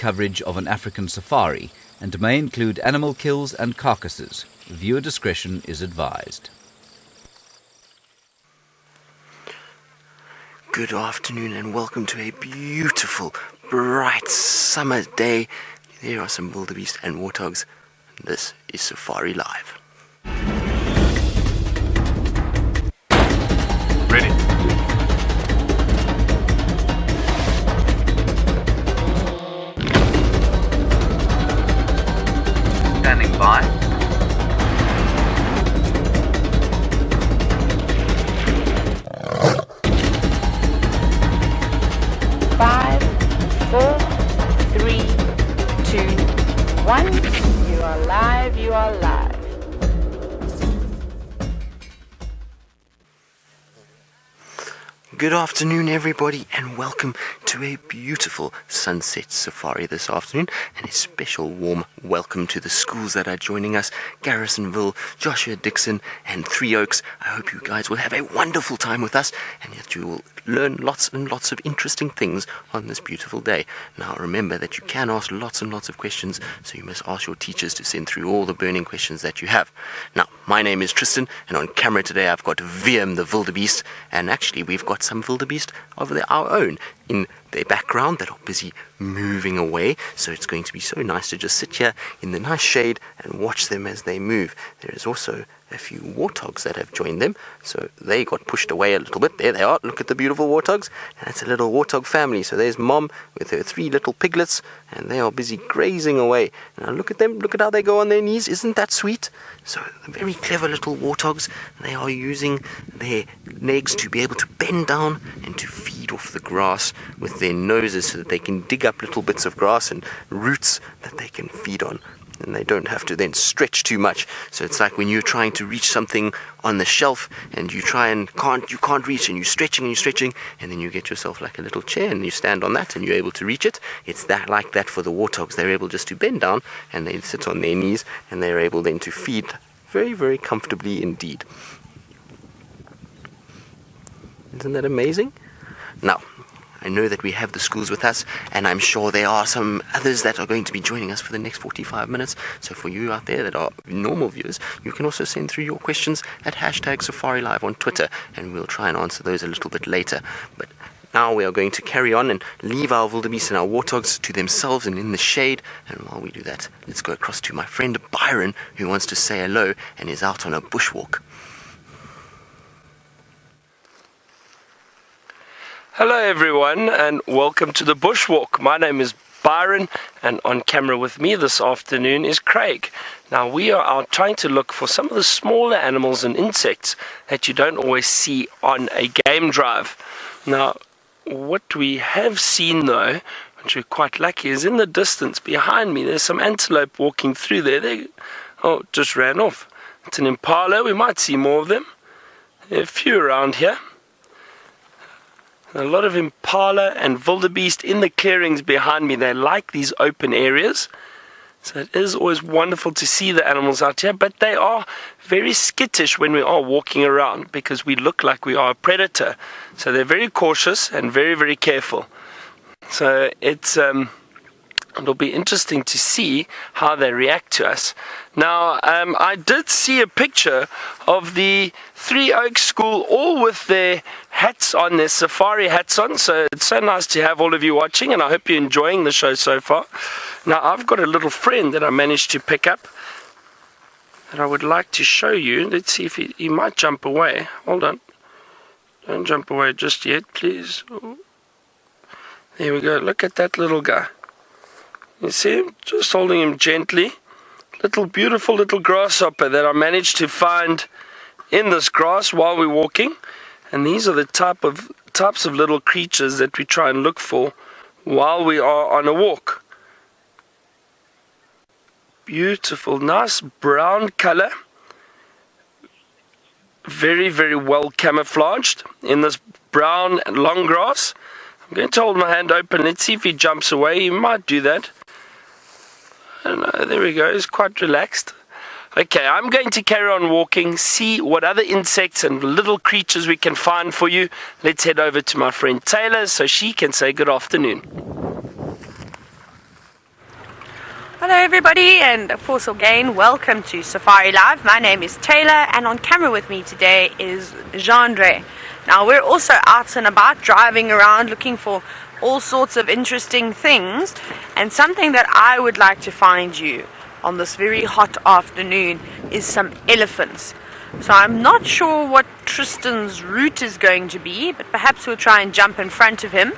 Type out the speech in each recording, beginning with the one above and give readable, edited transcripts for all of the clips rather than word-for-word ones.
coverage of an African safari and may include animal kills and carcasses. Viewer discretion is advised. Good afternoon and welcome to a beautiful, bright summer day. There are some wildebeest and warthogs. This is Safari Live. Ready. Standing by. Five, 4, 3, 2, 1. You are live, you are live. Good afternoon, everybody, and welcome to a beautiful sunset safari this afternoon, and a special warm welcome to the schools that are joining us: Garrisonville, Joshua Dixon, and Three Oaks. I hope you guys will have a wonderful time with us, and that you will learn lots and lots of interesting things on this beautiful day. Now, remember that you can ask lots and lots of questions, so you must ask your teachers to send through all the burning questions that you have. Now, my name is Tristan, and on camera today I've got VM the wildebeest, and actually we've got some wildebeest of our own in their background that are busy moving away, so it's going to be so nice to just sit here in the nice shade and watch them as they move. There is also a few warthogs that have joined them, so they got pushed away a little bit. There they are. Look at the beautiful warthogs. And it's a little warthog family. So there's Mom with her 3 little piglets, and they are busy grazing away. Now look at them. Look at how they go on their knees. Isn't that sweet? So very clever little warthogs. They are using their legs to be able to bend down and to feed off the grass with their noses, so that they can dig up little bits of grass and roots that they can feed on. And they don't have to then stretch too much. So it's like when you're trying to reach something on the shelf and you try and you can't reach, and you're stretching, and then you get yourself like a little chair and you stand on that and you're able to reach it. It's that like that for the warthogs. They're able just to bend down and they sit on their knees, and they're able then to feed very, very comfortably indeed. Isn't that amazing? Now, I know that we have the schools with us, and I'm sure there are some others that are going to be joining us for the next 45 minutes. So for you out there that are normal viewers, you can also send through your questions at #SafariLive on Twitter, and we'll try and answer those a little bit later. But now we are going to carry on and leave our wildebeest and our warthogs to themselves and in the shade. And while we do that, let's go across to my friend Byron, who wants to say hello and is out on a bushwalk. Hello everyone, and welcome to the Bushwalk. My name is Byron, and on camera with me this afternoon is Craig. Now we are out trying to look for some of the smaller animals and insects that you don't always see on a game drive. Now what we have seen though, which we're quite lucky, is in the distance behind me there's some antelope walking through there. They just ran off. It's an impala. We might see more of them. There are a few around here. A lot of impala and wildebeest in the clearings behind me. They like these open areas. So it is always wonderful to see the animals out here, but they are very skittish when we are walking around because we look like we are a predator. So they're very cautious and very, very careful. So it'll be interesting to see how they react to us. Now, I did see a picture of the Three Oaks School all with their hats on, their safari hats on. So it's so nice to have all of you watching, and I hope you're enjoying the show so far. Now, I've got a little friend that I managed to pick up that I would like to show you. Let's see if he might jump away. Hold on. Don't jump away just yet, please. Oh. There we go. Look at that little guy. You see him? Just holding him gently. Beautiful little grasshopper that I managed to find in this grass while we're walking. And these are the types of little creatures that we try and look for while we are on a walk. Beautiful, nice brown color. Very, very well camouflaged in this brown long grass. I'm going to hold my hand open. Let's see if he jumps away. He might do that. I don't know. There we go. He's quite relaxed. Okay, I'm going to carry on walking, see what other insects and little creatures we can find for you. Let's head over to my friend Taylor so she can say good afternoon. Hello everybody, and of course again, welcome to Safari Live. My name is Taylor, and on camera with me today is Gendre. Now we're also out and about, driving around looking for all sorts of interesting things, and something that I would like to find you on this very hot afternoon is some elephants. So I'm not sure what Tristan's route is going to be, but perhaps we'll try and jump in front of him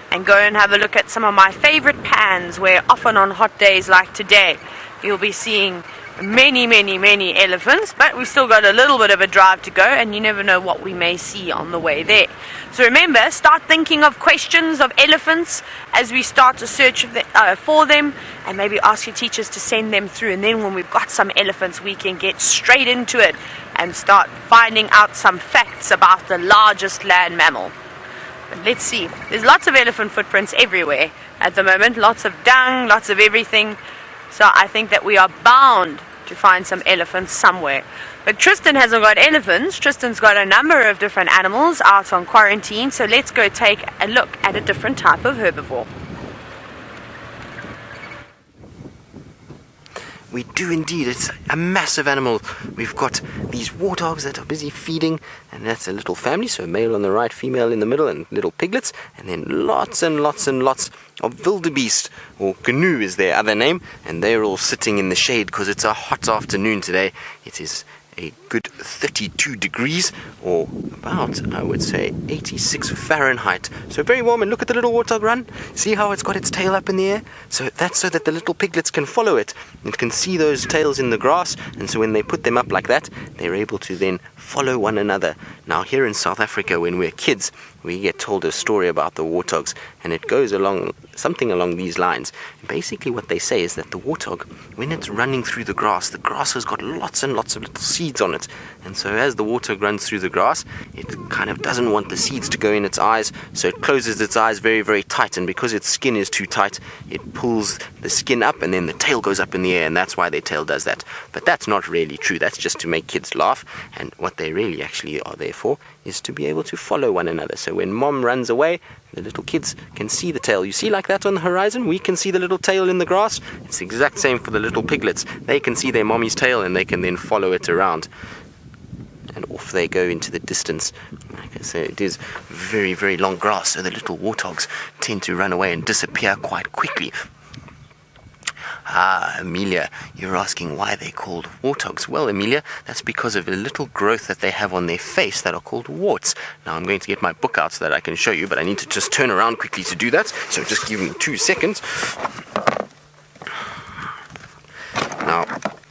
and go and have a look at some of my favorite pans, where often on hot days like today you'll be seeing many elephants, but we've still got a little bit of a drive to go, and you never know what we may see on the way there. So remember, start thinking of questions of elephants as we start to search for them, and maybe ask your teachers to send them through, and then when we've got some elephants we can get straight into it and start finding out some facts about the largest land mammal. But let's see, there's lots of elephant footprints everywhere at the moment, lots of dung, lots of everything, so I think that we are bound to find some elephants somewhere. But Tristan hasn't got elephants. Tristan's got a number of different animals out on quarantine, so let's go take a look at a different type of herbivore. We do indeed. It's a massive animal. We've got these warthogs that are busy feeding, and that's a little family, so male on the right, female in the middle, and little piglets, and then lots and lots and lots of wildebeest, or gnu is their other name, and they're all sitting in the shade because it's a hot afternoon today. It is a good 32 degrees, or about, I would say, 86 Fahrenheit. So very warm, and look at the little warthog run. See how it's got its tail up in the air? So that's so that the little piglets can follow it. It can see those tails in the grass, and so when they put them up like that, they're able to then follow one another. Now here in South Africa, when we're kids, we get told a story about the warthogs, and it goes along something along these lines. Basically what they say is that the warthog, when it's running through the grass has got lots and lots of little seeds on it, and so as the warthog runs through the grass, it kind of doesn't want the seeds to go in its eyes, so it closes its eyes very tight, and because its skin is too tight, it pulls the skin up, and then the tail goes up in the air, and that's why their tail does that. But that's not really true. That's just to make kids laugh, and what they really actually are there for is to be able to follow one another. So when mom runs away, the little kids can see the tail. You see like that on the horizon? We can see the little tail in the grass. It's the exact same for the little piglets. They can see their mommy's tail, and they can then follow it around. And off they go into the distance. Like I say, it is very long grass, so the little warthogs tend to run away and disappear quite quickly. Amelia, you're asking why they're called warthogs. Well, Amelia, that's because of a little growth that they have on their face that are called warts. Now, I'm going to get my book out so that I can show you, but I need to just turn around quickly to do that, so just give me 2 seconds. Now,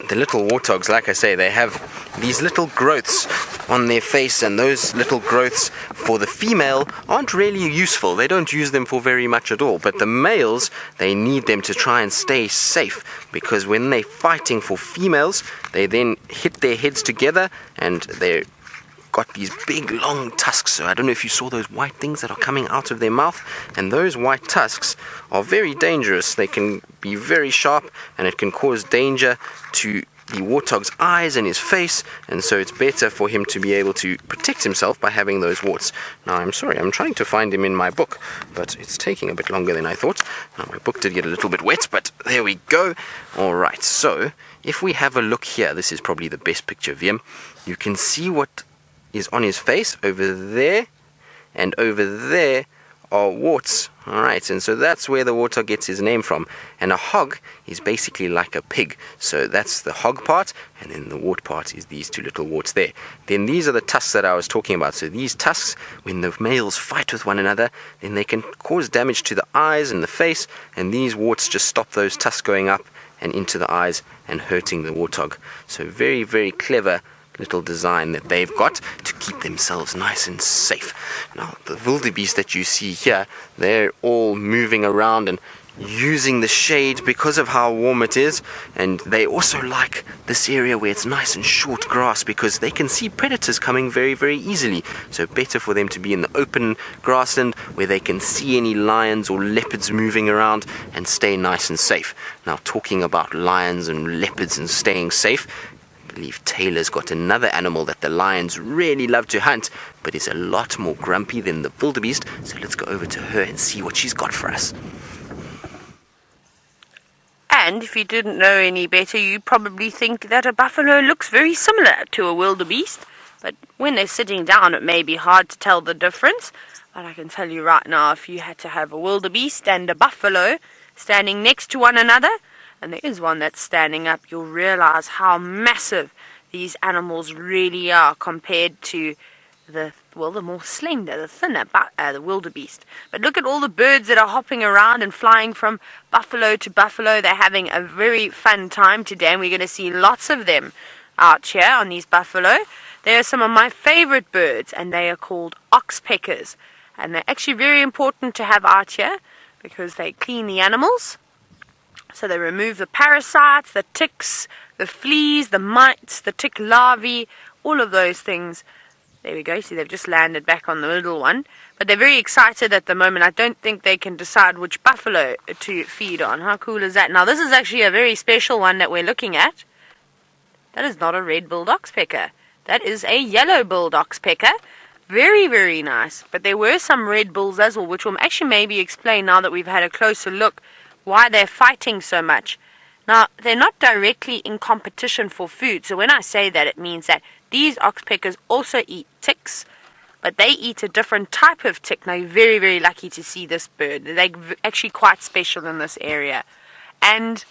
the little warthogs, like I say, they have these little growths on their face, and those little growths for the female aren't really useful. They don't use them for very much at all, but the males, they need them to try and stay safe, because when they're fighting for females, they then hit their heads together, and they're got these big long tusks. So I don't know if you saw those white things that are coming out of their mouth, and those white tusks are very dangerous. They can be very sharp, and it can cause danger to the warthog's eyes and his face, and so it's better for him to be able to protect himself by having those warts. Now, I'm sorry, I'm trying to find him in my book, but it's taking a bit longer than I thought. Now, my book did get a little bit wet, but there we go. Alright, so if we have a look here, this is probably the best picture of him. You can see what is on his face over there, and over there are warts. Alright, and so that's where the warthog gets his name from. And a hog is basically like a pig. So that's the hog part, and then the wart part is these two little warts there. Then these are the tusks that I was talking about. So these tusks, when the males fight with one another, then they can cause damage to the eyes and the face, and these warts just stop those tusks going up and into the eyes and hurting the warthog. So very clever little design that they've got to keep themselves nice and safe. Now, the wildebeest that you see here, they're all moving around and using the shade because of how warm it is, and they also like this area where it's nice and short grass because they can see predators coming very easily. So better for them to be in the open grassland where they can see any lions or leopards moving around and stay nice and safe. Now, talking about lions and leopards and staying safe, I believe Taylor's got another animal that the lions really love to hunt, but is a lot more grumpy than the wildebeest. So let's go over to her and see what she's got for us. And if you didn't know any better, you probably think that a buffalo looks very similar to a wildebeest. But when they're sitting down, it may be hard to tell the difference. But I can tell you right now, if you had to have a wildebeest and a buffalo standing next to one another, and there is one that's standing up, you'll realize how massive these animals really are compared to the more slender, the thinner, the wildebeest. But look at all the birds that are hopping around and flying from buffalo to buffalo. They're having a very fun time today, and we're going to see lots of them out here on these buffalo. They are some of my favorite birds, and they are called oxpeckers. And they're actually very important to have out here because they clean the animals. So they remove the parasites, the ticks, the fleas, the mites, the tick larvae, all of those things. There we go. See, they've just landed back on the middle one. But they're very excited at the moment. I don't think they can decide which buffalo to feed on. How cool is that? Now, this is actually a very special one that we're looking at. That is not a red-billed oxpecker. That is a yellow-billed oxpecker. Very, very nice. But there were some red bills as well, which will actually maybe explain, now that we've had a closer look, why they're fighting so much. Now, they're not directly in competition for food. So when I say that, it means that these oxpeckers also eat ticks, but they eat a different type of tick. Now, you're very, very lucky to see this bird. They're actually quite special in this area. And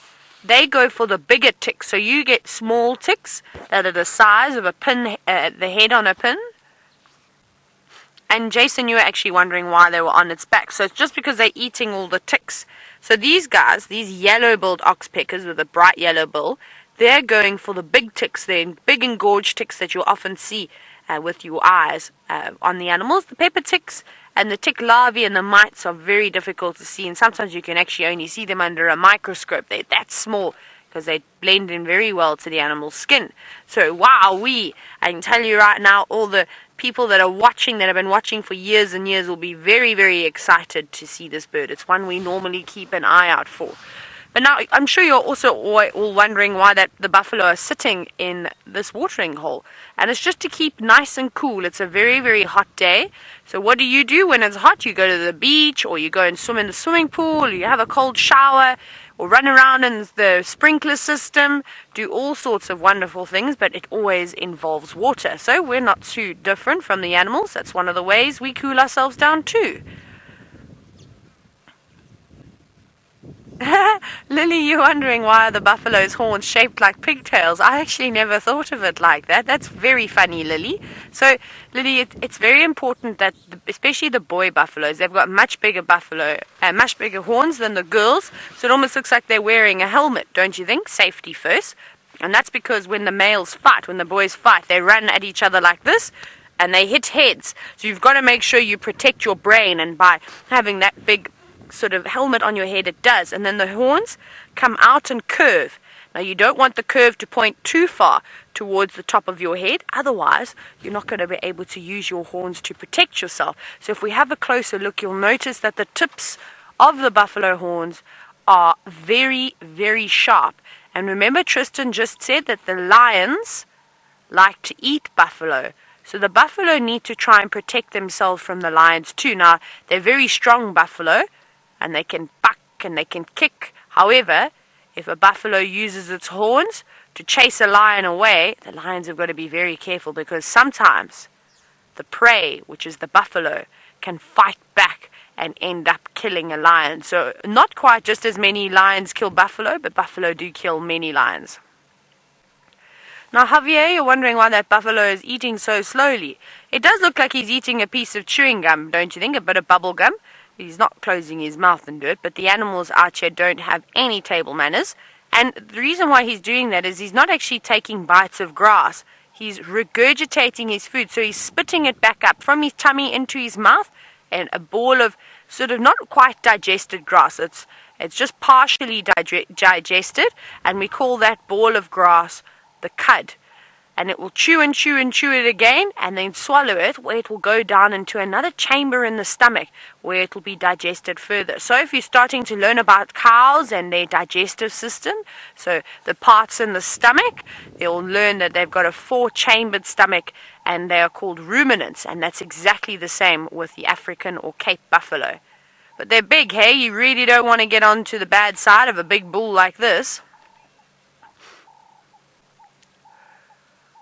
they go for the bigger ticks. So you get small ticks that are the size of a pin, the head on a pin. And Jason, you were actually wondering why they were on its back. So it's just because they're eating all the ticks. So these guys, these yellow-billed oxpeckers with a bright yellow bill, they're going for the big ticks. They're big engorged ticks that you'll often see with your eyes on the animals. The pepper ticks and the tick larvae and the mites are very difficult to see. And sometimes you can actually only see them under a microscope. They're that small because they blend in very well to the animal's skin. So, I can tell you right now, all the people that are watching, that have been watching for years and years, will be very, very excited to see this bird. It's one we normally keep an eye out for. But now, I'm sure you're also all wondering why the buffalo are sitting in this watering hole. And it's just to keep nice and cool. It's a very, very hot day. So what do you do when it's hot? You go to the beach, or you go and swim in the swimming pool, or you have a cold shower, or run around in the sprinkler system, do all sorts of wonderful things, but it always involves water. So we're not too different from the animals. That's one of the ways we cool ourselves down too. Lily, you're wondering why are the buffalo's horns shaped like pigtails? I actually never thought of it like that. That's very funny, Lily. So, Lily, it's very important that, especially the boy buffaloes, they've got much bigger horns than the girls. So it almost looks like they're wearing a helmet, don't you think? Safety first. And that's because when the males fight, when the boys fight, they run at each other like this, and they hit heads. So you've got to make sure you protect your brain, and by having that big sort of helmet on your head, it does. And then the horns come out and curve. Now, you don't want the curve to point too far towards the top of your head, otherwise you're not going to be able to use your horns to protect yourself. So if we have a closer look, you'll notice that the tips of the buffalo horns are very, very sharp. And remember, Tristan just said that the lions like to eat buffalo. So the buffalo need to try and protect themselves from the lions too. Now, they're very strong buffalo, and they can buck and they can kick. However, if a buffalo uses its horns to chase a lion away, the lions have got to be very careful, because sometimes the prey, which is the buffalo, can fight back and end up killing a lion. So not quite just as many lions kill buffalo, but buffalo do kill many lions. Now, Javier, you're wondering why that buffalo is eating so slowly. It does look like he's eating a piece of chewing gum, don't you think? A bit of bubble gum. He's not closing his mouth and do it, but the animals out here don't have any table manners. And the reason why he's doing that is he's not actually taking bites of grass. He's regurgitating his food, so he's spitting it back up from his tummy into his mouth, and a ball of sort of not quite digested grass. It's just partially digested, and we call that ball of grass the cud. And it will chew and chew and chew it again, and then swallow it, where it will go down into another chamber in the stomach where it will be digested further. So if you're starting to learn about cows and their digestive system, so the parts in the stomach, you'll learn that they've got a 4-chambered stomach, and they are called ruminants, and that's exactly the same with the African or Cape buffalo. But they're big, hey? You really don't want to get onto the bad side of a big bull like this.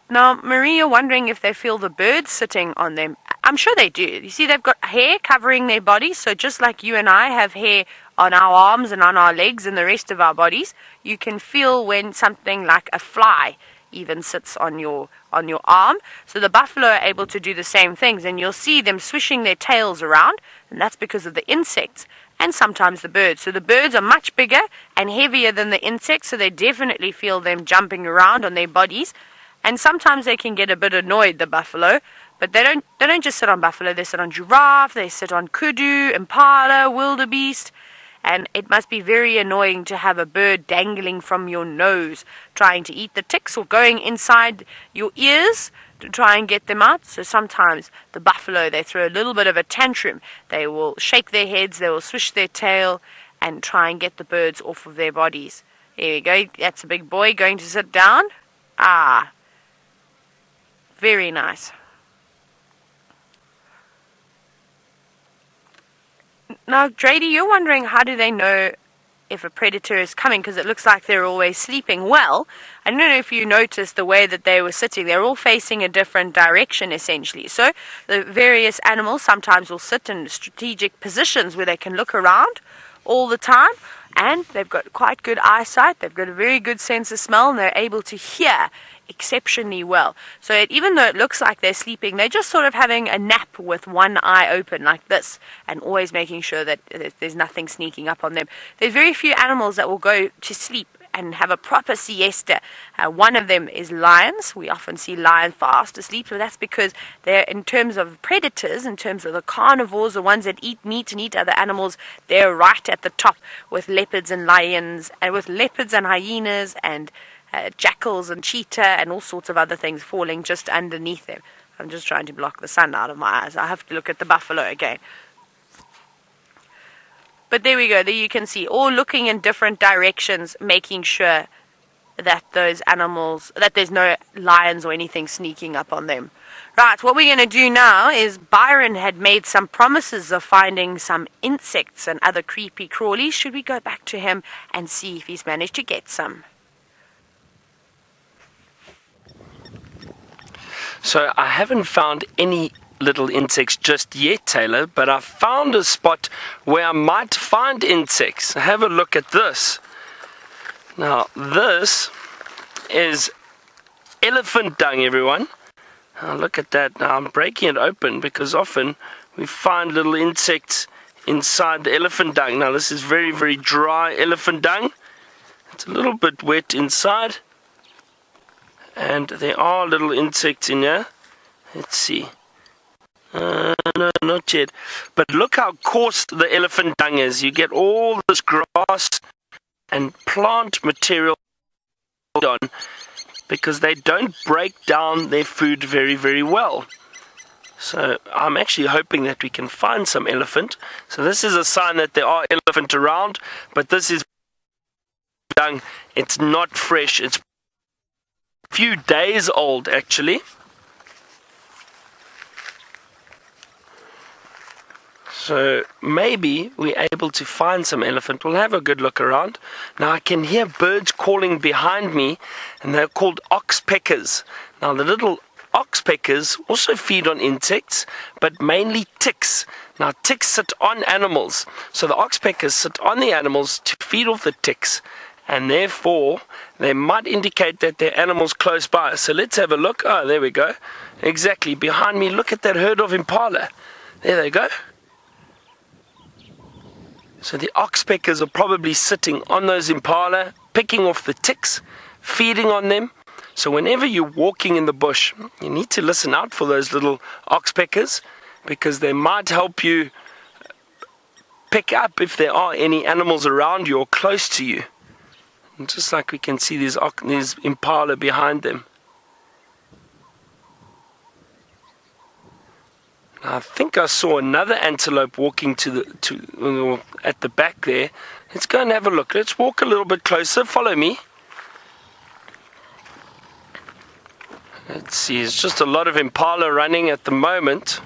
Now, Marie, you're wondering if they feel the birds sitting on them. I'm sure they do. You see, they've got hair covering their bodies, so just like you and I have hair on our arms and on our legs and the rest of our bodies, you can feel when something like a fly even sits on your arm. So the buffalo are able to do the same things, and you'll see them swishing their tails around, and that's because of the insects and sometimes the birds. So the birds are much bigger and heavier than the insects, so they definitely feel them jumping around on their bodies. And sometimes they can get a bit annoyed, the buffalo, but they don't just sit on buffalo, they sit on giraffe, they sit on kudu, impala, wildebeest, and it must be very annoying to have a bird dangling from your nose, trying to eat the ticks or going inside your ears to try and get them out. So sometimes the buffalo, they throw a little bit of a tantrum. They will shake their heads, they will swish their tail, and try and get the birds off of their bodies. There we go, that's a big boy going to sit down. Ah, very nice. Now, Drady, you're wondering how do they know if a predator is coming, because it looks like they're always sleeping. Well, I don't know if you noticed the way that they were sitting. They're all facing a different direction, essentially. So the various animals sometimes will sit in strategic positions where they can look around all the time, and they've got quite good eyesight. They've got a very good sense of smell, and they're able to hear exceptionally well. So even though it looks like they're sleeping, they're just sort of having a nap with one eye open like this, and always making sure that there's nothing sneaking up on them. There's very few animals that will go to sleep and have a proper siesta. One of them is lions. We often see lions fast asleep, but that's because they're, in terms of predators, in terms of the carnivores, the ones that eat meat and eat other animals, they're right at the top with leopards and lions, and with leopards and hyenas and jackals and cheetah and all sorts of other things falling just underneath them. I'm just trying to block the sun out of my eyes. I have to look at the buffalo again. But there we go. There you can see, all looking in different directions, making sure that those animals, that there's no lions or anything sneaking up on them. Right, what we're going to do now is Byron had made some promises of finding some insects and other creepy crawlies. Should we go back to him and see if he's managed to get some? So I haven't found any little insects just yet, Taylor, but I found a spot where I might find insects. Have a look at this. Now, this is elephant dung, everyone. Now, look at that. Now, I'm breaking it open because often we find little insects inside the elephant dung. Now, this is very, very dry elephant dung. It's a little bit wet inside. And there are little insects in here. Let's see. No, not yet. But look how coarse the elephant dung is. You get all this grass and plant material on because they don't break down their food very, very well. So I'm actually hoping that we can find some elephant. So this is a sign that there are elephant around, but this is dung. It's not fresh. It's a few days old, actually. So maybe we're able to find some elephant. We'll have a good look around. Now I can hear birds calling behind me, and they're called oxpeckers. Now the little oxpeckers also feed on insects, but mainly ticks. Now ticks sit on animals. So the oxpeckers sit on the animals to feed off the ticks, and therefore they might indicate that there are animals close by. So let's have a look. Oh, there we go. Exactly. Behind me, look at that herd of impala. There they go. So the oxpeckers are probably sitting on those impala, picking off the ticks, feeding on them. So whenever you're walking in the bush, you need to listen out for those little oxpeckers, because they might help you pick up if there are any animals around you or close to you. And just like we can see these impala behind them. I think I saw another antelope walking at the back there. Let's go and have a look. Let's walk a little bit closer. Follow me. Let's see. It's just a lot of impala running at the moment.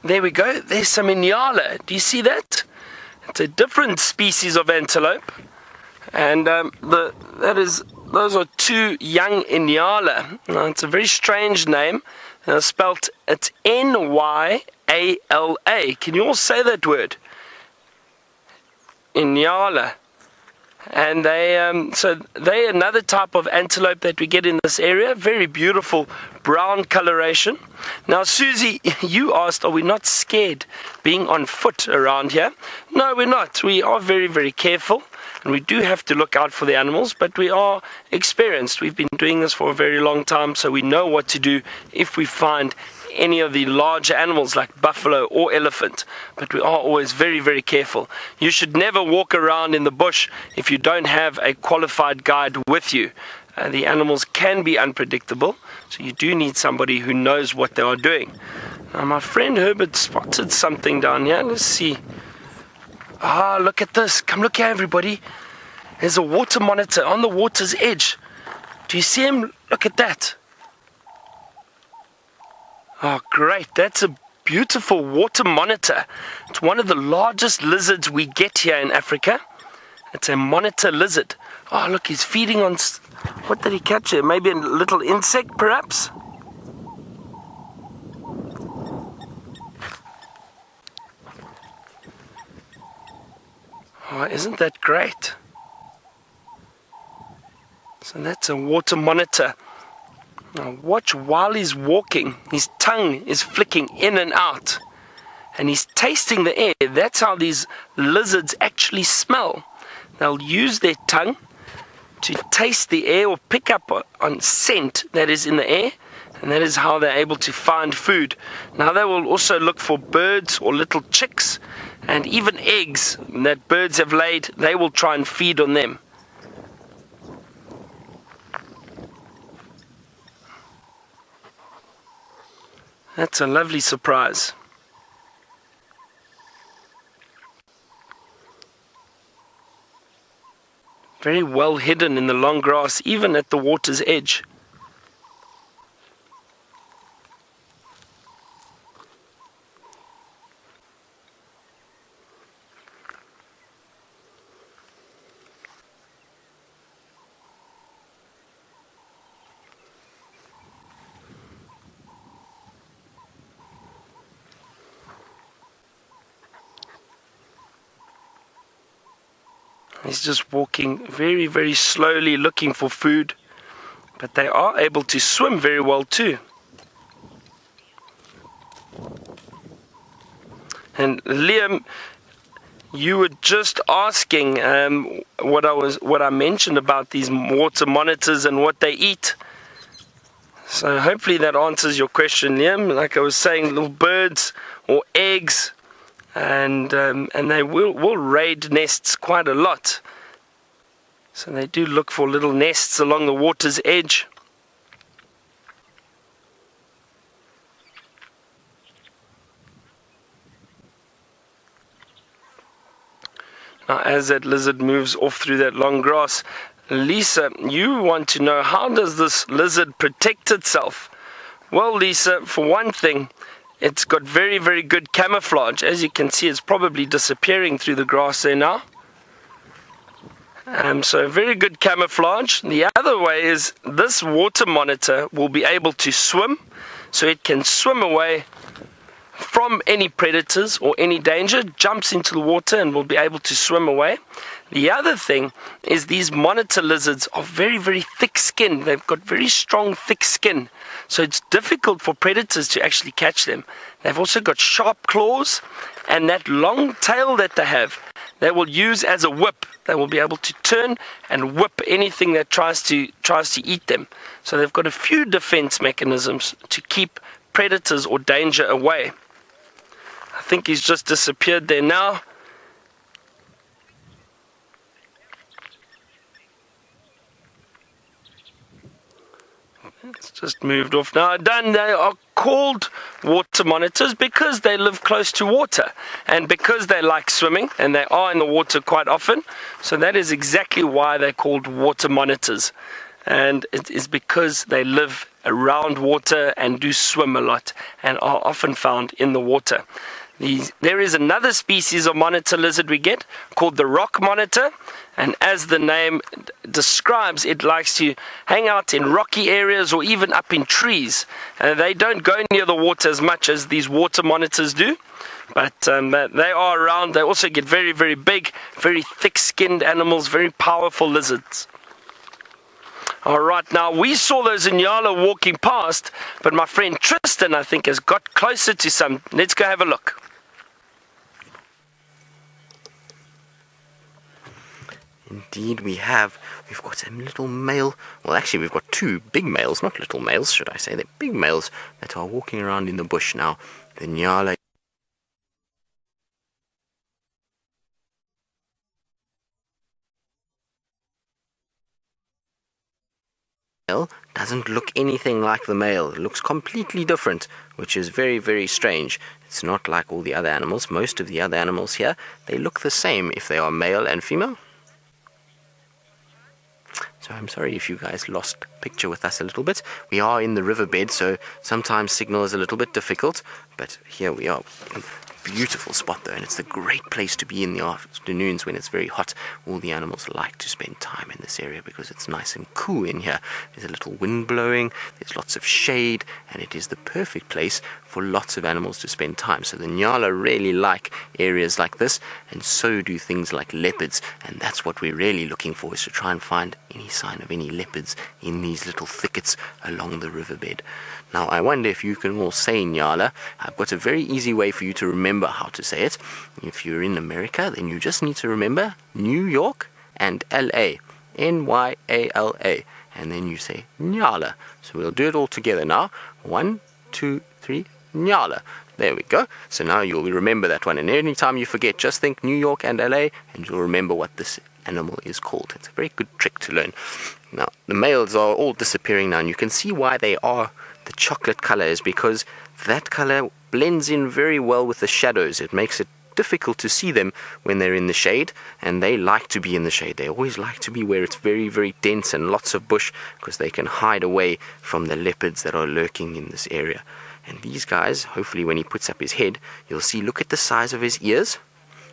there we go. There's some Nyala. Do you see that? It's a different species of antelope. And those are two young Nyala. Now, it's a very strange name. Spelt, it's Nyala. Can you all say that word? Nyala. And they're another type of antelope that we get in this area. Very beautiful brown coloration. Now, Susie, you asked, are we not scared being on foot around here? No, we're not. We are very, very careful. And we do have to look out for the animals, but we are experienced. We've been doing this for a very long time, so we know what to do if we find any of the larger animals like buffalo or elephant. But we are always very, very careful. You should never walk around in the bush if you don't have a qualified guide with you. The animals can be unpredictable, so you do need somebody who knows what they are doing. Now, my friend Herbert spotted something down here. Let's see. Ah, look at this. Come look here, everybody. There's a water monitor on the water's edge. Do you see him? Look at that. Oh, great. That's a beautiful water monitor. It's one of the largest lizards we get here in Africa. It's a monitor lizard. Oh, look, he's feeding on... What did he catch here? Maybe a little insect, perhaps? Oh, isn't that great? So that's a water monitor. Now watch while he's walking. His tongue is flicking in and out. And he's tasting the air. That's how these lizards actually smell. They'll use their tongue to taste the air or pick up on scent that is in the air. And that is how they're able to find food. Now they will also look for birds or little chicks. And even eggs that birds have laid, they will try and feed on them. That's a lovely surprise. Very well hidden in the long grass, even at the water's edge. He's just walking very, very slowly looking for food. But they are able to swim very well too. And Liam, you were just asking what I mentioned about these water monitors and what they eat. So hopefully that answers your question, Liam. Like I was saying, little birds or eggs. And they will raid nests quite a lot. So they do look for little nests along the water's edge. Now, as that lizard moves off through that long grass, Lisa, you want to know, how does this lizard protect itself? Well, Lisa, for one thing, it's got very, very good camouflage. As you can see, it's probably disappearing through the grass there now. So very good camouflage. The other way is this water monitor will be able to swim. So it can swim away from any predators or any danger, jumps into the water and will be able to swim away. The other thing is these monitor lizards are very, very thick-skinned. They've got very strong, thick skin. So it's difficult for predators to actually catch them. They've also got sharp claws, and that long tail that they have, they will use as a whip. They will be able to turn and whip anything that tries to eat them. So they've got a few defense mechanisms to keep predators or danger away. I think he's just disappeared there now. It's just moved off now. Done. They are called water monitors because they live close to water and because they like swimming and they are in the water quite often. So that is exactly why they're called water monitors. and it is because they live around water and do swim a lot and are often found in the water. There is another species of monitor lizard we get called the rock monitor, and as the name describes, it likes to hang out in rocky areas or even up in trees. They don't go near the water as much as these water monitors do, but they are around. They also get very, very big, very thick-skinned animals, very powerful lizards. Alright, now we saw those in Nyala walking past, but my friend Tristan, I think, has got closer to some. Let's go have a look. Indeed we have. We've got a little male. Well, actually we've got two big males, not little males, should I say. They're big males that are walking around in the bush now. The Nyala doesn't look anything like the male. It looks completely different, which is very, very strange. It's not like all the other animals. Most of the other animals here, they look the same if they are male and female. So I'm sorry if you guys lost picture with us a little bit. We are in the riverbed, so sometimes signal is a little bit difficult, but here we are. Beautiful spot though, and it's a great place to be in the afternoons when it's very hot. All the animals like to spend time in this area because it's nice and cool in here. There's a little wind blowing, there's lots of shade, and it is the perfect place for lots of animals to spend time. So the Nyala really like areas like this, and so do things like leopards, and that's what we're really looking for, is to try and find any sign of any leopards in these little thickets along the riverbed. Now I wonder if you can all say Nyala. I've got a very easy way for you to remember how to say it. If you're in America, then you just need to remember New York and LA, N-Y-A-L-A, and then you say Nyala. So we'll do it all together now. 1, 2, 3, Nyala. There we go. So now you'll remember that one, and anytime you forget, just think New York and LA, and you'll remember what this animal is called. It's a very good trick to learn. Now the males are all disappearing now, and you can see why they are the chocolate color, is because that color blends in very well with the shadows. It makes it difficult to see them when they're in the shade, and they like to be in the shade. They always like to be where it's very, very dense and lots of bush, because they can hide away from the leopards that are lurking in this area. And these guys, hopefully when he puts up his head, you'll see, look at the size of his ears.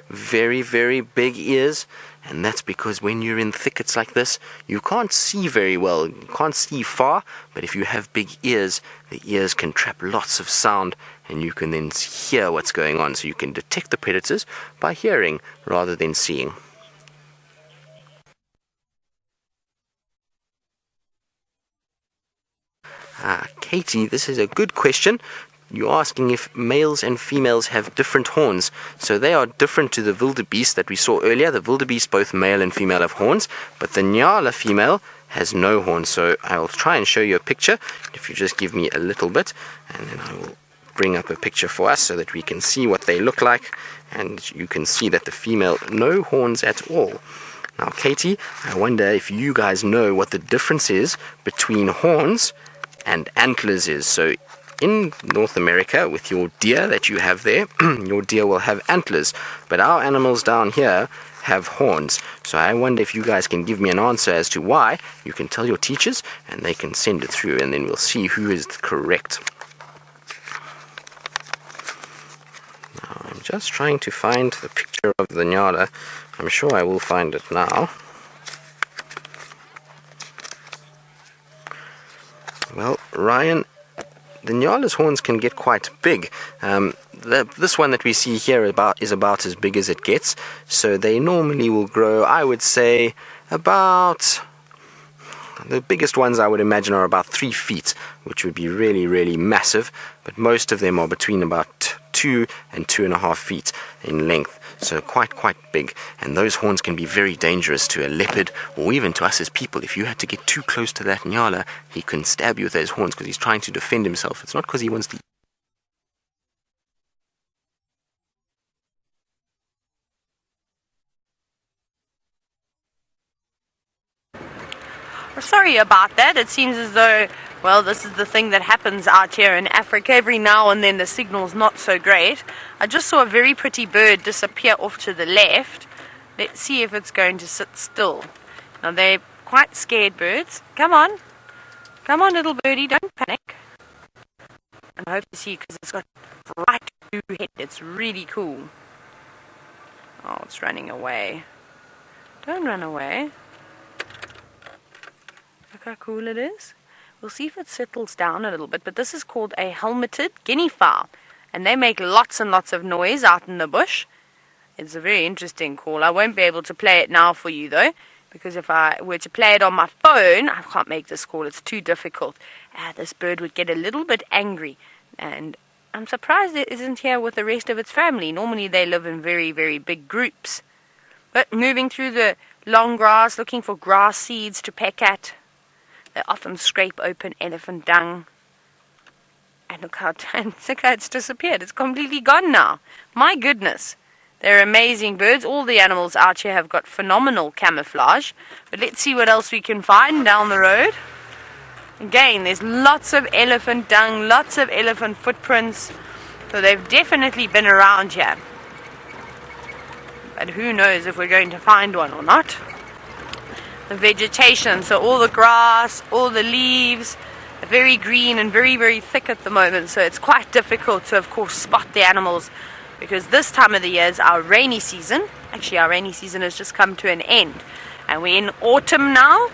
Very, very big ears, and that's because when you're in thickets like this, you can't see very well, you can't see far, but if you have big ears, the ears can trap lots of sound, and you can then hear what's going on, so you can detect the predators by hearing rather than seeing. Katie, this is a good question. You're asking if males and females have different horns. So they are different to the wildebeest that we saw earlier. The wildebeest, both male and female, have horns, but the Nyala female has no horns. So I will try and show you a picture. If you just give me a little bit, and then I will bring up a picture for us so that we can see what they look like, and you can see that the female, no horns at all. Now Katie, I wonder if you guys know what the difference is between horns and antlers is. So in North America, with your deer that you have there, your deer will have antlers, but our animals down here have horns. So I wonder if you guys can give me an answer as to why. You can tell your teachers and they can send it through, and then we'll see who is correct. Now I'm just trying to find the picture of the Nyala. I'm sure I will find it now. Well, Ryan, the Nyala's horns can get quite big. This one that we see here is about as big as it gets. So they normally will grow, I would say, about... The biggest ones I would imagine are about 3 feet, which would be really, really massive. But most of them are between about 2 and 2.5 feet in length. So quite big, and those horns can be very dangerous to a leopard or even to us as people. If you had to get too close to that Nyala, he can stab you with those horns because he's trying to defend himself. It's not because he wants to. Sorry about that. It seems as though, well, this is the thing that happens out here in Africa. Every now and then the signal's not so great. I just saw a very pretty bird disappear off to the left. Let's see if it's going to sit still. Now they're quite scared birds. Come on. Come on, little birdie, don't panic. And I hope to see because it's got bright blue head. It's really cool. Oh, it's running away. Don't run away. Look how cool it is. We'll see if it settles down a little bit. But this is called a helmeted Guinea Fowl. And they make lots and lots of noise out in the bush. It's a very interesting call. I won't be able to play it now for you though. Because if I were to play it on my phone, I can't make this call. It's too difficult. This bird would get a little bit angry. And I'm surprised it isn't here with the rest of its family. Normally they live in very, very big groups. But moving through the long grass, looking for grass seeds to peck at. They often scrape open elephant dung. And look how it's disappeared. It's completely gone now. My goodness. They're amazing birds. All the animals out here have got phenomenal camouflage. But let's see what else we can find down the road. Again, there's lots of elephant dung, lots of elephant footprints. So they've definitely been around here. But who knows if we're going to find one or not. The vegetation, so all the grass, all the leaves, are very green and very, very thick at the moment. So it's quite difficult to, of course, spot the animals. Because this time of the year is our rainy season. Actually, our rainy season has just come to an end. And we're in autumn now.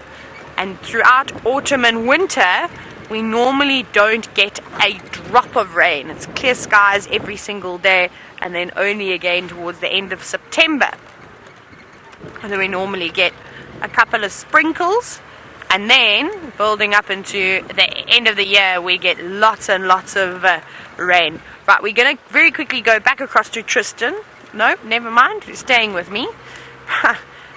And throughout autumn and winter, we normally don't get a drop of rain. It's clear skies every single day. And then only again towards the end of September. And then we normally get a couple of sprinkles. And then, building up into the end of the year, we get lots and lots of rain. Right, we're going to very quickly go back across to Tristan. No, never mind, he's staying with me.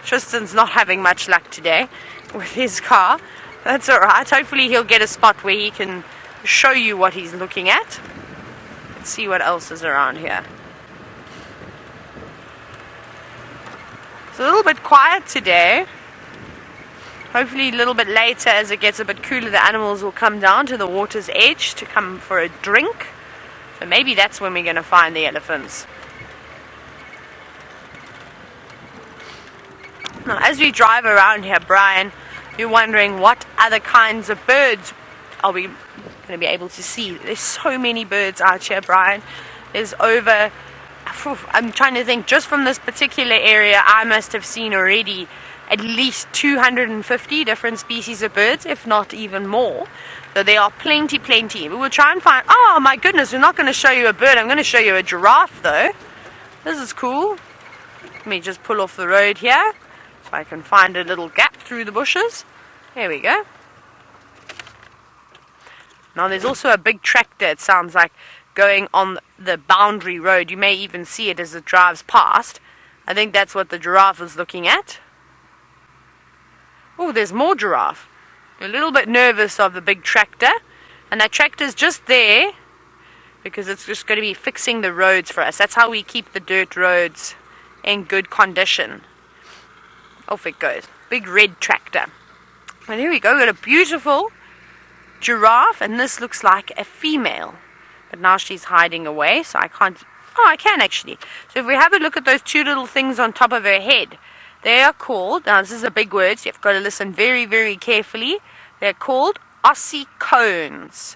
Tristan's not having much luck today with his car. That's alright, hopefully he'll get a spot where he can show you what he's looking at. Let's see what else is around here. It's a little bit quiet today. Hopefully a little bit later, as it gets a bit cooler, the animals will come down to the water's edge to come for a drink. So maybe that's when we're going to find the elephants. Now, as we drive around here, Brian, you're wondering what other kinds of birds are we going to be able to see. There's so many birds out here, Brian. There's over, I'm trying to think, just from this particular area, I must have seen already at least 250 different species of birds, if not even more. So there are plenty. We will try and find... Oh, my goodness, we're not going to show you a bird. I'm going to show you a giraffe, though. This is cool. Let me just pull off the road here so I can find a little gap through the bushes. There we go. Now, there's also a big tractor, it sounds like, going on the boundary road. You may even see it as it drives past. I think that's what the giraffe is looking at. Oh, there's more giraffe. A little bit nervous of the big tractor, and that tractor's just there because it's just going to be fixing the roads for us. That's how we keep the dirt roads in good condition. Off it goes. Big red tractor. And here we go. We've got a beautiful giraffe, and this looks like a female, but now she's hiding away, so I can't... Oh, I can actually. So if we have a look at those two little things on top of her head, they are called, now this is a big word, so you've got to listen very, very carefully. They're called ossicones.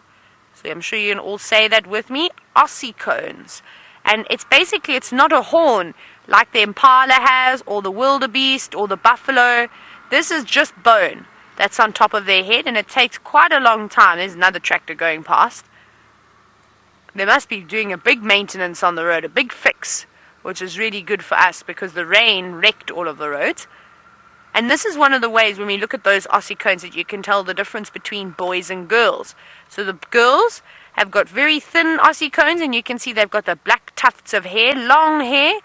So I'm sure you can all say that with me, ossicones. And it's basically, it's not a horn like the impala has, or the wildebeest, or the buffalo. This is just bone that's on top of their head, and it takes quite a long time. There's another tractor going past. They must be doing a big maintenance on the road, a big fix, which is really good for us because the rain wrecked all of the roads. And this is one of the ways when we look at those ossicones that you can tell the difference between boys and girls. So the girls have got very thin ossicones, and you can see they've got the black tufts of hair, long hair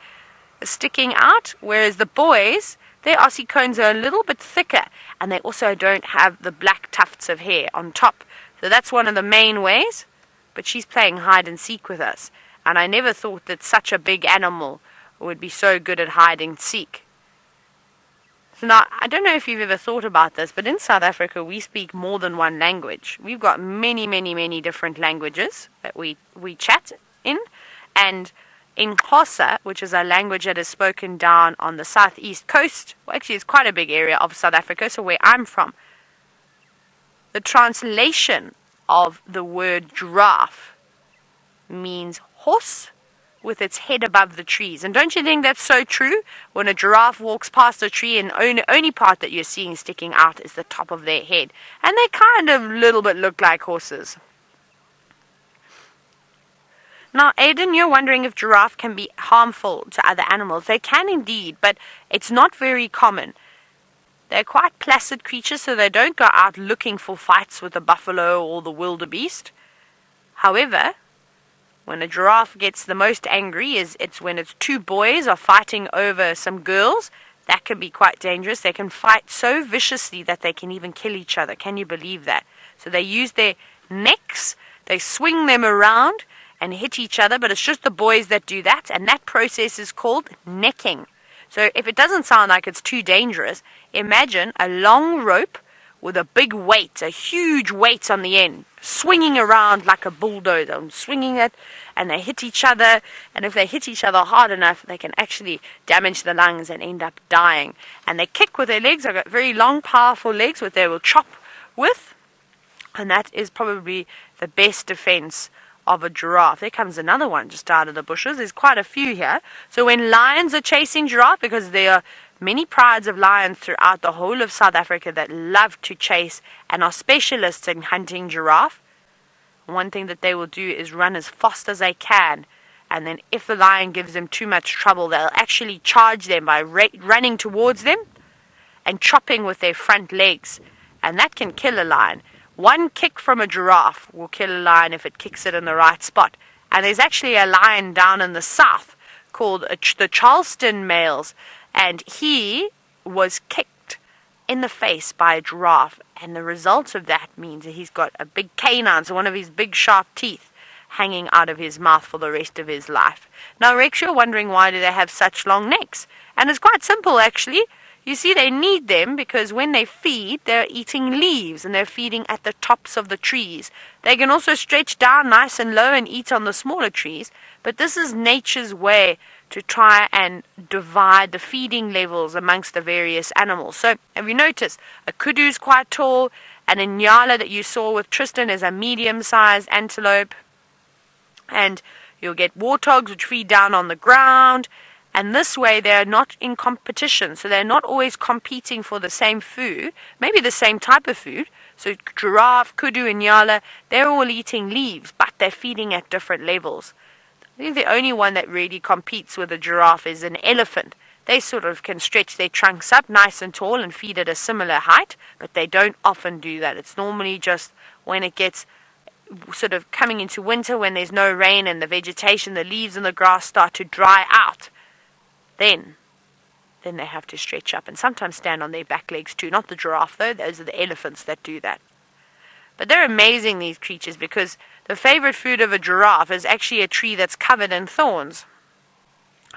sticking out, whereas the boys, their ossicones are a little bit thicker, and they also don't have the black tufts of hair on top. So that's one of the main ways. But she's playing hide and seek with us. And I never thought that such a big animal would be so good at hide and seek. So now, I don't know if you've ever thought about this, but in South Africa we speak more than one language. We've got many different languages that we chat in. And in Xhosa, which is a language that is spoken down on the southeast coast, well, actually it's quite a big area of South Africa, so where I'm from, the translation of the word giraffe means horse with its head above the trees. And don't you think that's so true? When a giraffe walks past a tree, and the only part that you're seeing sticking out is the top of their head. And they kind of little bit look like horses. Now, Aidan, you're wondering if giraffe can be harmful to other animals. They can indeed, but it's not very common. They're quite placid creatures, so they don't go out looking for fights with the buffalo or the wildebeest. However, when a giraffe gets the most angry it's when its two boys are fighting over some girls. That can be quite dangerous. They can fight so viciously that they can even kill each other. Can you believe that? So they use their necks, they swing them around and hit each other, but it's just the boys that do that, and that process is called necking. So if it doesn't sound like it's too dangerous, imagine a long rope with a big weight, a huge weight on the end, swinging around like a bulldozer, and swinging it, and they hit each other, and if they hit each other hard enough, they can actually damage the lungs and end up dying. And they kick with their legs. They've got very long, powerful legs which they will chop with, and that is probably the best defense of a giraffe. There comes another one just out of the bushes. There's quite a few here. So when lions are chasing giraffe, because there are many prides of lions throughout the whole of South Africa that love to chase and are specialists in hunting giraffe, one thing that they will do is run as fast as they can, and then if the lion gives them too much trouble, they'll actually charge them by running towards them and chopping with their front legs, and that can kill a lion. One kick from a giraffe will kill a lion if it kicks it in the right spot. And there's actually a lion down in the south called the Charleston males, and he was kicked in the face by a giraffe, and the result of that means that he's got a big canine, so one of his big sharp teeth, hanging out of his mouth for the rest of his life. Now, Rex, you're wondering why do they have such long necks? And it's quite simple, actually. You see, they need them because when they feed, they're eating leaves and they're feeding at the tops of the trees. They can also stretch down nice and low and eat on the smaller trees, but this is nature's way to try and divide the feeding levels amongst the various animals. So, have you noticed, a kudu is quite tall, and a Nyala that you saw with Tristan is a medium-sized antelope, and you'll get warthogs which feed down on the ground. And this way they're not in competition, so they're not always competing for the same food, maybe the same type of food. So giraffe, kudu and Nyala, they're all eating leaves, but they're feeding at different levels. I think the only one that really competes with a giraffe is an elephant. They sort of can stretch their trunks up nice and tall and feed at a similar height, but they don't often do that. It's normally just when it gets sort of coming into winter, when there's no rain and the vegetation, the leaves and the grass start to dry out. Then they have to stretch up and sometimes stand on their back legs too. Not the giraffe though, those are the elephants that do that. But they're amazing, these creatures, because the favorite food of a giraffe is actually a tree that's covered in thorns.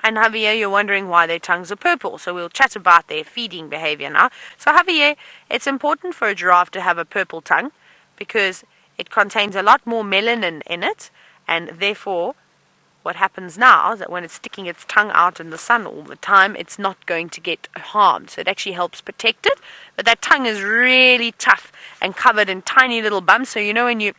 And Javier, you're wondering why their tongues are purple, so we'll chat about their feeding behavior now. So Javier, it's important for a giraffe to have a purple tongue because it contains a lot more melanin in it, and therefore what happens now is that when it's sticking its tongue out in the sun all the time, it's not going to get harmed. So it actually helps protect it. But that tongue is really tough and covered in tiny little bumps. So you know when you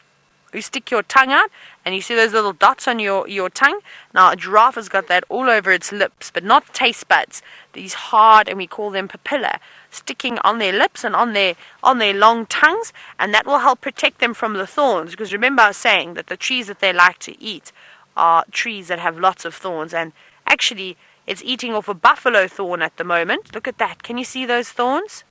stick your tongue out and you see those little dots on your tongue? Now a giraffe has got that all over its lips, but not taste buds. These hard, and we call them papilla, sticking on their lips and on their long tongues, and that will help protect them from the thorns. Because remember I was saying that the trees that they like to eat are trees that have lots of thorns, and actually it's eating off a buffalo thorn at the moment. Look at that. Can you see those thorns?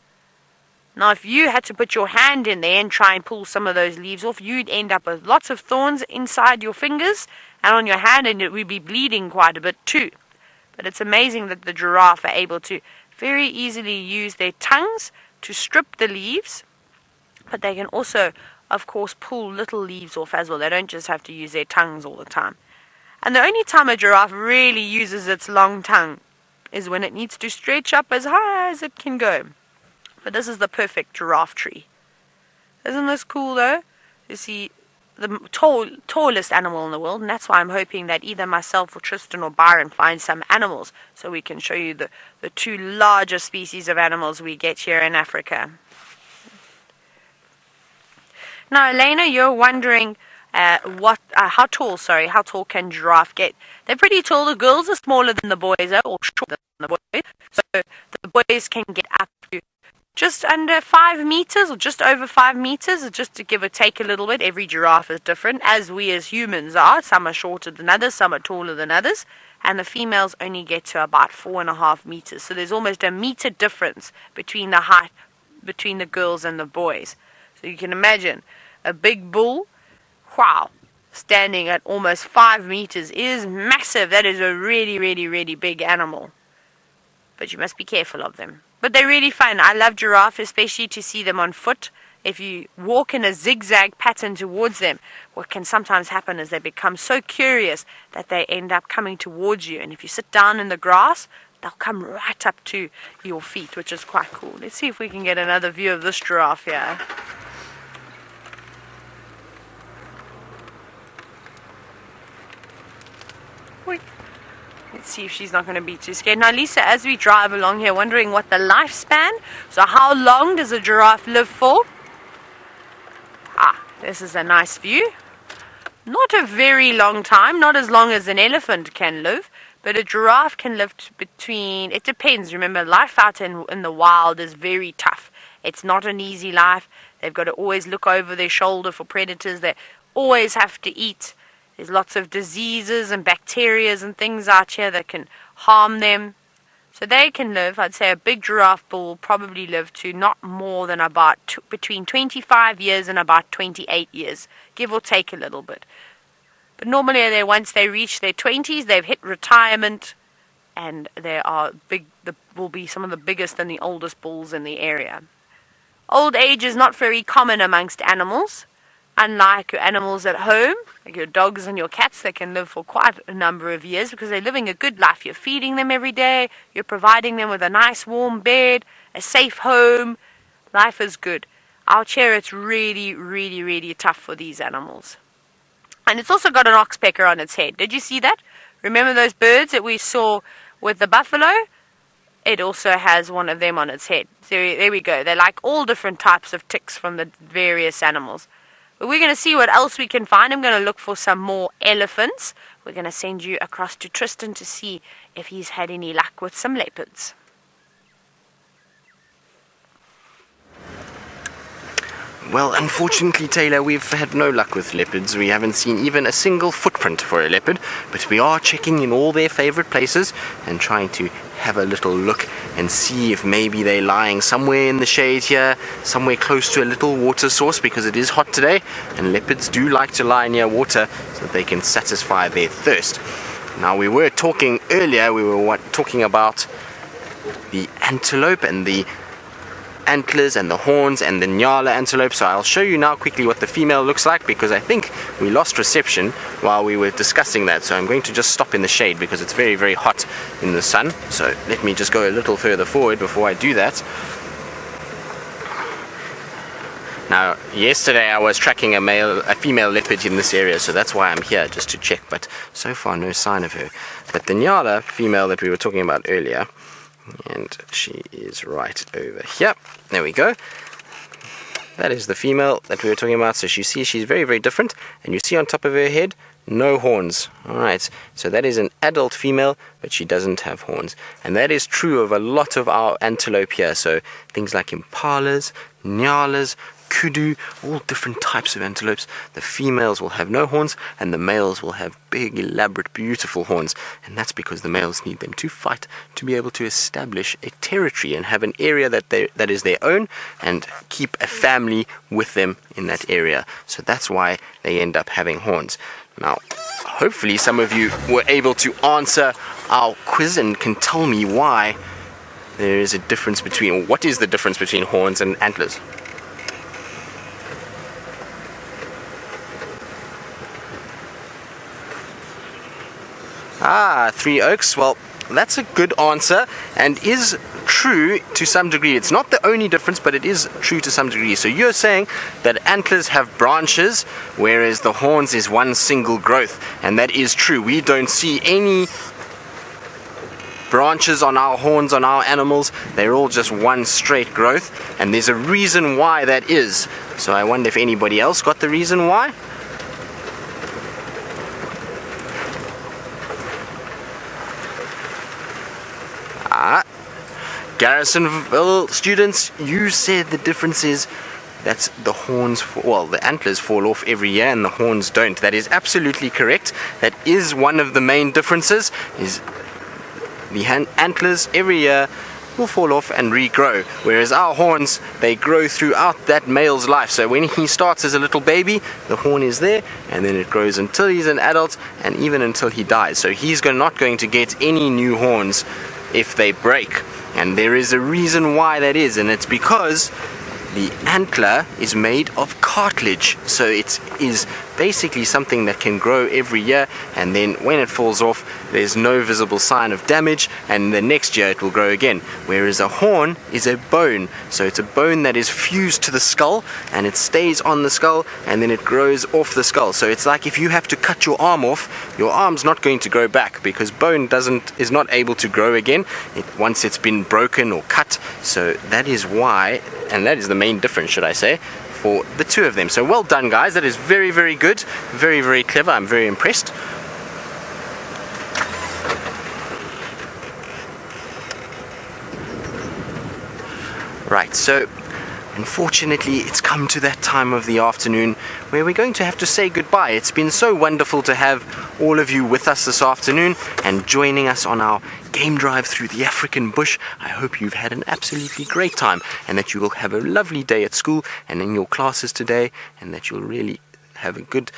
Now if you had to put your hand in there and try and pull some of those leaves off, you'd end up with lots of thorns inside your fingers and on your hand, and it would be bleeding quite a bit too. But it's amazing that the giraffe are able to very easily use their tongues to strip the leaves, but they can also of course pull little leaves off as well. They don't just have to use their tongues all the time. And the only time a giraffe really uses its long tongue is when it needs to stretch up as high as it can go. But this is the perfect giraffe tree. Isn't this cool though? You see the tallest animal in the world, and that's why I'm hoping that either myself or Tristan or Byron find some animals so we can show you the two largest species of animals we get here in Africa. Now, Elena, you're wondering how tall can giraffe get? They're pretty tall. The girls are smaller than the boys, or shorter than the boys. So the boys can get up to just under 5 meters or just over 5 meters, just to give or take a little bit. Every giraffe is different, as we as humans are. Some are shorter than others, some are taller than others, and the females only get to about 4.5 meters. So there's almost a meter difference between the height between the girls and the boys. So you can imagine a big bull, wow, standing at almost 5 meters is massive. That is a really, really, really big animal. But you must be careful of them. But they're really fun. I love giraffe, especially to see them on foot. If you walk in a zigzag pattern towards them, what can sometimes happen is they become so curious that they end up coming towards you. And if you sit down in the grass, they'll come right up to your feet, which is quite cool. Let's see if we can get another view of this giraffe here. Let's see if she's not going to be too scared. Now, Lisa, as we drive along here, wondering what the lifespan, so how long does a giraffe live for? This is a nice view. Not a very long time, not as long as an elephant can live, but a giraffe can live between, it depends. Remember, life out in the wild is very tough. It's not an easy life. They've got to always look over their shoulder for predators. They always have to eat. There's lots of diseases and bacteria and things out here that can harm them. So they can live, I'd say a big giraffe bull will probably live to not more than about between 25 years and about 28 years, give or take a little bit. But normally once they reach their 20s, they've hit retirement, and they are big. Will be some of the biggest and the oldest bulls in the area. Old age is not very common amongst animals. Unlike your animals at home, like your dogs and your cats, they can live for quite a number of years because they're living a good life. You're feeding them every day, you're providing them with a nice warm bed, a safe home. Life is good. Out here it's really, really, really tough for these animals. And it's also got an oxpecker on its head. Did you see that? Remember those birds that we saw with the buffalo? It also has one of them on its head. So there we go. They're like all different types of ticks from the various animals. But we're going to see what else we can find. I'm going to look for some more elephants. We're going to send you across to Tristan to see if he's had any luck with some leopards. Well, unfortunately, Taylor, we've had no luck with leopards. We haven't seen even a single footprint for a leopard, but we are checking in all their favorite places and trying to have a little look and see if maybe they're lying somewhere in the shade here, somewhere close to a little water source, because it is hot today and leopards do like to lie near water so that they can satisfy their thirst. Now, we were talking earlier, talking about the antelope and the antlers and the horns and the Nyala antelope. So I'll show you now quickly what the female looks like, because I think we lost reception while we were discussing that. So I'm going to just stop in the shade because it's very, very hot in the sun. So let me just go a little further forward before I do that. Now, yesterday I was tracking a female leopard in this area, so that's why I'm here, just to check, but so far no sign of her. But the Nyala female that we were talking about earlier, and she is right over here. There we go. That is the female that we were talking about. So you see she's very, very different. And you see on top of her head, no horns. Alright, so that is an adult female, but she doesn't have horns. And that is true of a lot of our antelope here. So things like impalas, nyalas, kudu, all different types of antelopes. The females will have no horns and the males will have big, elaborate, beautiful horns, and that's because the males need them to fight, to be able to establish a territory and have an area that is their own and keep a family with them in that area. So that's why they end up having horns. Now, hopefully some of you were able to answer our quiz and can tell me why there is a difference between, or what is the difference between horns and antlers. Three Oaks. Well, that's a good answer and is true to some degree. It's not the only difference, but it is true to some degree. So you're saying that antlers have branches, whereas the horns is one single growth, and that is true. We don't see any branches on our horns on our animals. They're all just one straight growth, and there's a reason why that is. So I wonder if anybody else got the reason why. Garrisonville students, you said the difference is that the horns, well, the antlers fall off every year and the horns don't. That is absolutely correct. That is one of the main differences, is the antlers every year will fall off and regrow, whereas our horns, they grow throughout that male's life. So when he starts as a little baby, the horn is there, and then it grows until he's an adult, and even until he dies. So he's not going to get any new horns if they break. And there is a reason why that is, and it's because the antler is made of cartilage. So it is basically something that can grow every year, and then when it falls off, there's no visible sign of damage, and the next year it will grow again. Whereas a horn is a bone, so it's a bone that is fused to the skull, and it stays on the skull, and then it grows off the skull. So it's like if you have to cut your arm off, your arm's not going to grow back, because bone is not able to grow again once it's been broken or cut. So that is why, and that is the main difference, should I say, for the two of them. So well done, guys. That is very, very good. Very, very clever. I'm very impressed. Right, so unfortunately it's come to that time of the afternoon where we're going to have to say goodbye. It's been so wonderful to have all of you with us this afternoon and joining us on our game drive through the African bush. I hope you've had an absolutely great time, and that you will have a lovely day at school and in your classes today, and that you'll really have a good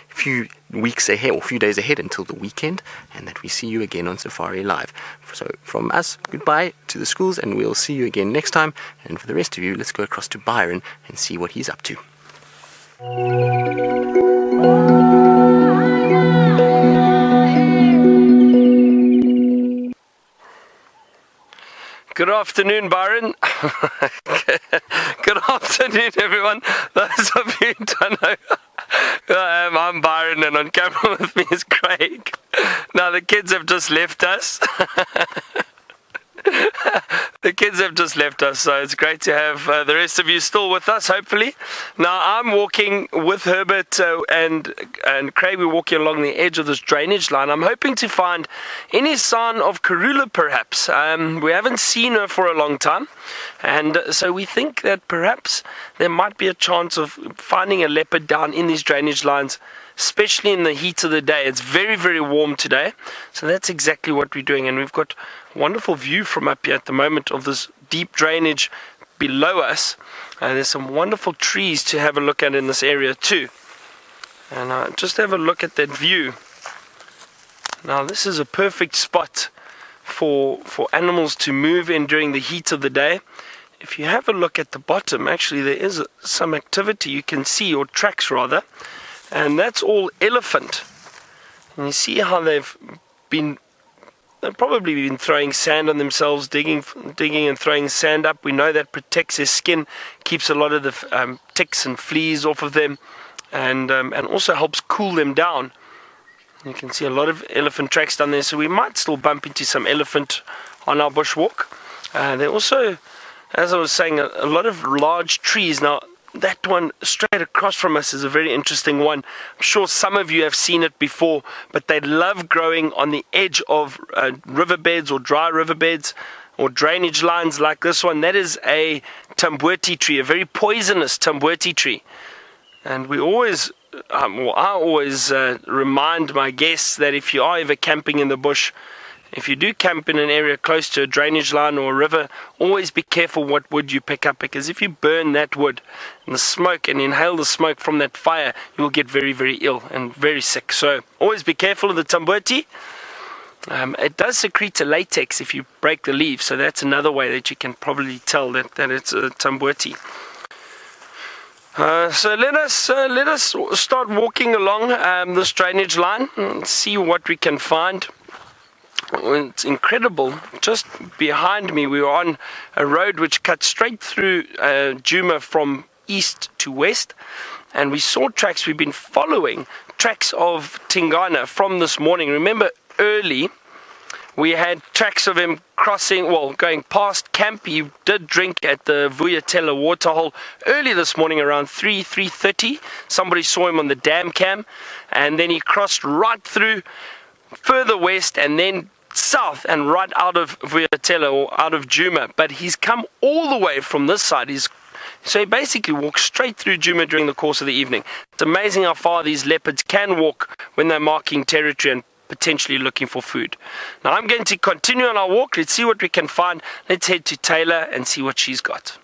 few weeks ahead, or few days ahead, until the weekend, and that we see you again on Safari Live. So from us, goodbye to the schools, and we'll see you again next time. And for the rest of you, let's go across to Byron and see what he's up to. Good afternoon, Byron. Good afternoon, everyone. Those of you who don't know, I'm Byron, and on camera with me is Craig. Now, the kids have just left us. The kids have just left us, so it's great to have the rest of you still with us, hopefully. Now, I'm walking with Herbert and Craig. We're walking along the edge of this drainage line. I'm hoping to find any sign of Karula, perhaps. We haven't seen her for a long time, and so we think that perhaps there might be a chance of finding a leopard down in these drainage lines, especially in the heat of the day. It's very, very warm today, so that's exactly what we're doing. And we've got a wonderful view from up here at the moment of this deep drainage below us. There's some wonderful trees to have a look at in this area too. And just have a look at that view. Now, this is a perfect spot for animals to move in during the heat of the day. If you have a look at the bottom, actually there is some activity you can see, or tracks rather, and that's all elephant. And you see how they've probably been throwing sand on themselves, digging and throwing sand up. We know that protects their skin, keeps a lot of the ticks and fleas off of them, and also helps cool them down. You can see a lot of elephant tracks down there, so we might still bump into some elephant on our bushwalk. There also, as I was saying, a lot of large trees. Now, that one straight across from us is a very interesting one. I'm sure some of you have seen it before, but they love growing on the edge of riverbeds or dry riverbeds or drainage lines like this one. That is a tumbwiti tree, a very poisonous tumbwiti tree. And we always, I always remind my guests that if you are ever camping in the bush, if you do camp in an area close to a drainage line or a river, always be careful what wood you pick up, because if you burn that wood and the smoke and inhale the smoke from that fire, you will get very, very ill and very sick. So always be careful of the tumbwiti. It does secrete a latex if you break the leaves, so that's another way that you can probably tell that it's a tumbwiti. So let us start walking along this drainage line and see what we can find. It's incredible. Just behind me, we were on a road which cut straight through Djuma from east to west, and we saw tracks. We've been following tracks of Tingana from this morning. Remember, early we had tracks of him going past camp. He did drink at the Vuyatela waterhole early this morning around 3:30. Somebody saw him on the dam cam, and then he crossed right through further west and then south and right out of Vuyatela or out of Djuma. But he's come all the way from this side. So he basically walks straight through Djuma during the course of the evening. It's amazing how far these leopards can walk when they're marking territory and potentially looking for food. Now I'm going to continue on our walk. Let's see what we can find. Let's head to Taylor and see what she's got.